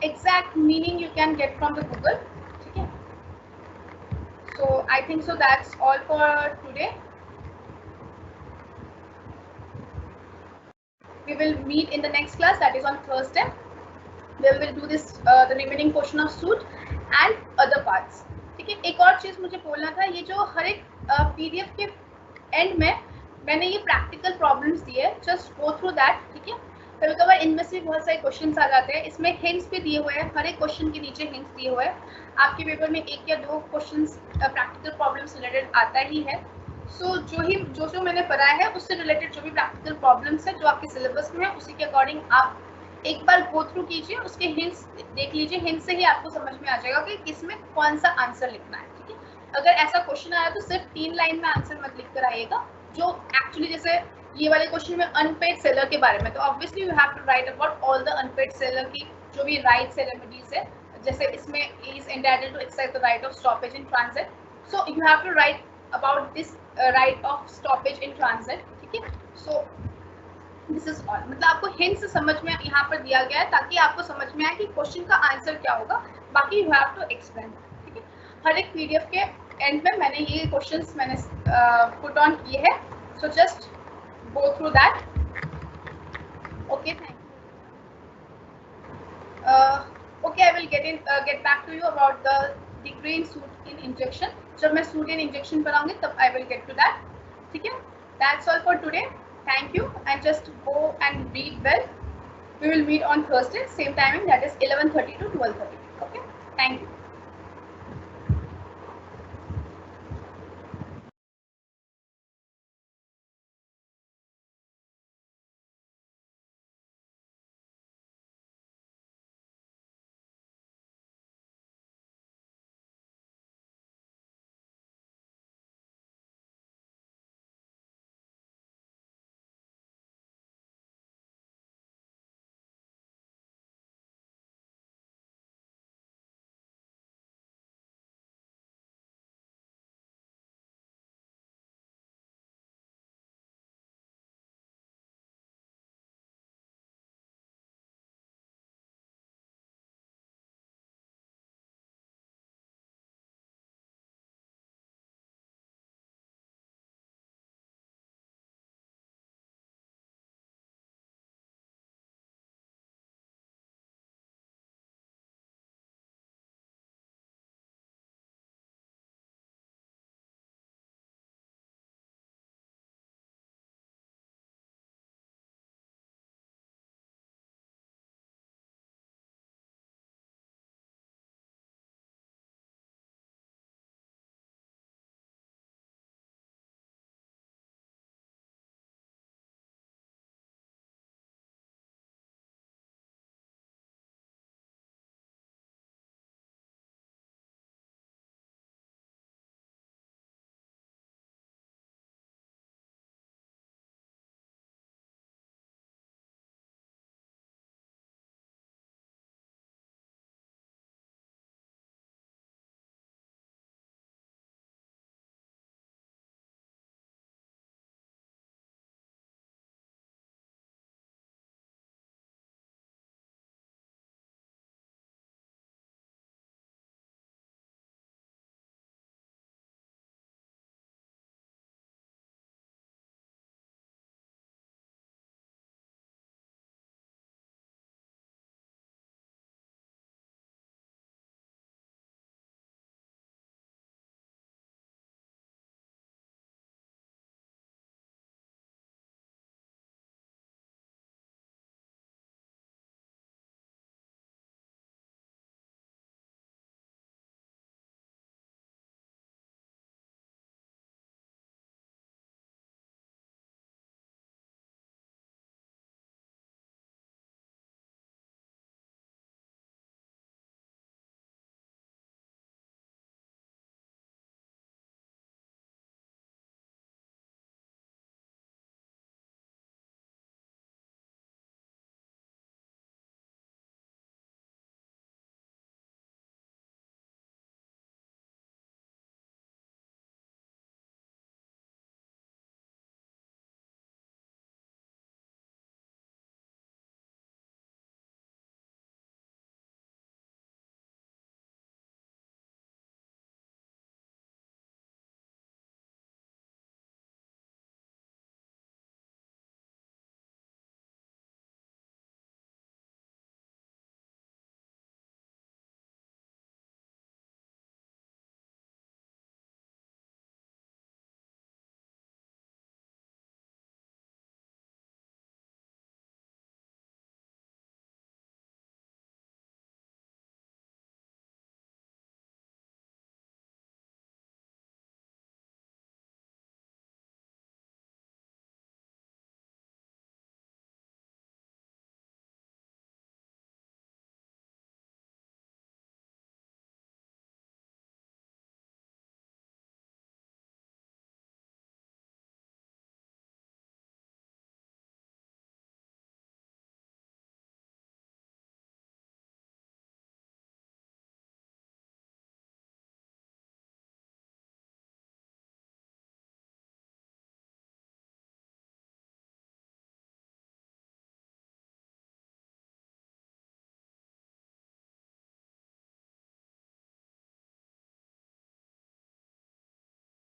exact meaning you can get from the Google, ठीक है। so I think so that's all for today. We will meet in the next class, that is on Thursday. We will do this the remaining portion of suit and other parts, ठीक है। एक और चीज़ मुझे बोलना था, ये जो हर एक पीडीएफ के एंड में मैंने ये प्रैक्टिकल प्रॉब्लम्स दिए, जस्ट गो थ्रू दैट, ठीक है। कभी कभार इनमें से बहुत सारे क्वेश्चंस आ जाते हैं, इसमें हिंट्स भी दिए हुए हैं, हर एक क्वेश्चन के नीचे हिंट्स दिए हुए हैं। आपके पेपर में 1 या 2 क्वेश्चंस प्रैक्टिकल प्रॉब्लम्स रिलेटेड आता ही है। सो जो मैंने पढ़ाया है उससे रिलेटेड जो भी प्रैक्टिकल प्रॉब्लम्स है जो आपके सिलेबस में है, उसी के अकॉर्डिंग आप एक बार गो थ्रू कीजिए, उसके हिंट्स देख लीजिए। हिंट्स से ही आपको समझ में आ जाएगा कि किसमें कौन सा आंसर लिखना है, ठीक है। अगर ऐसा क्वेश्चन आया तो सिर्फ 3 लाइन में आंसर मत लिख कर आइएगा, जो एक्चुअली जैसे ये वाले क्वेश्चन में अनपेड सेलर के बारे में, तो obviously you have to write about all the unpaid seller की जो भी राइट्स एंड रेमेडीज है। जैसे इसमें is entitled to exercise the right of stoppage in transit, so you have to write about this right of stoppage in transit, ठीक है। So this is all, मतलब आपको हिंट से समझ में यहाँ पर दिया गया है ताकि आपको समझ में आए कि क्वेश्चन का आंसर क्या होगा, बाकी यू हैव टू एक्सप्लेन, ठीक है। हर एक पीडीएफ के एंड में मैंने ये क्वेश्चंस मैंने पुट ऑन किए हैं, so just go through that. Okay, thank you. Okay, I will get back to you about the decree in suit in injunction. जब मैं सूट इन इंजेक्शन पढ़ाऊंगी तब I will get to that, ठीक है। That's all for today. Thank you, and just go and read well. We will meet on Thursday, same timing, that is 11:30 to 12:30. Okay, thank you.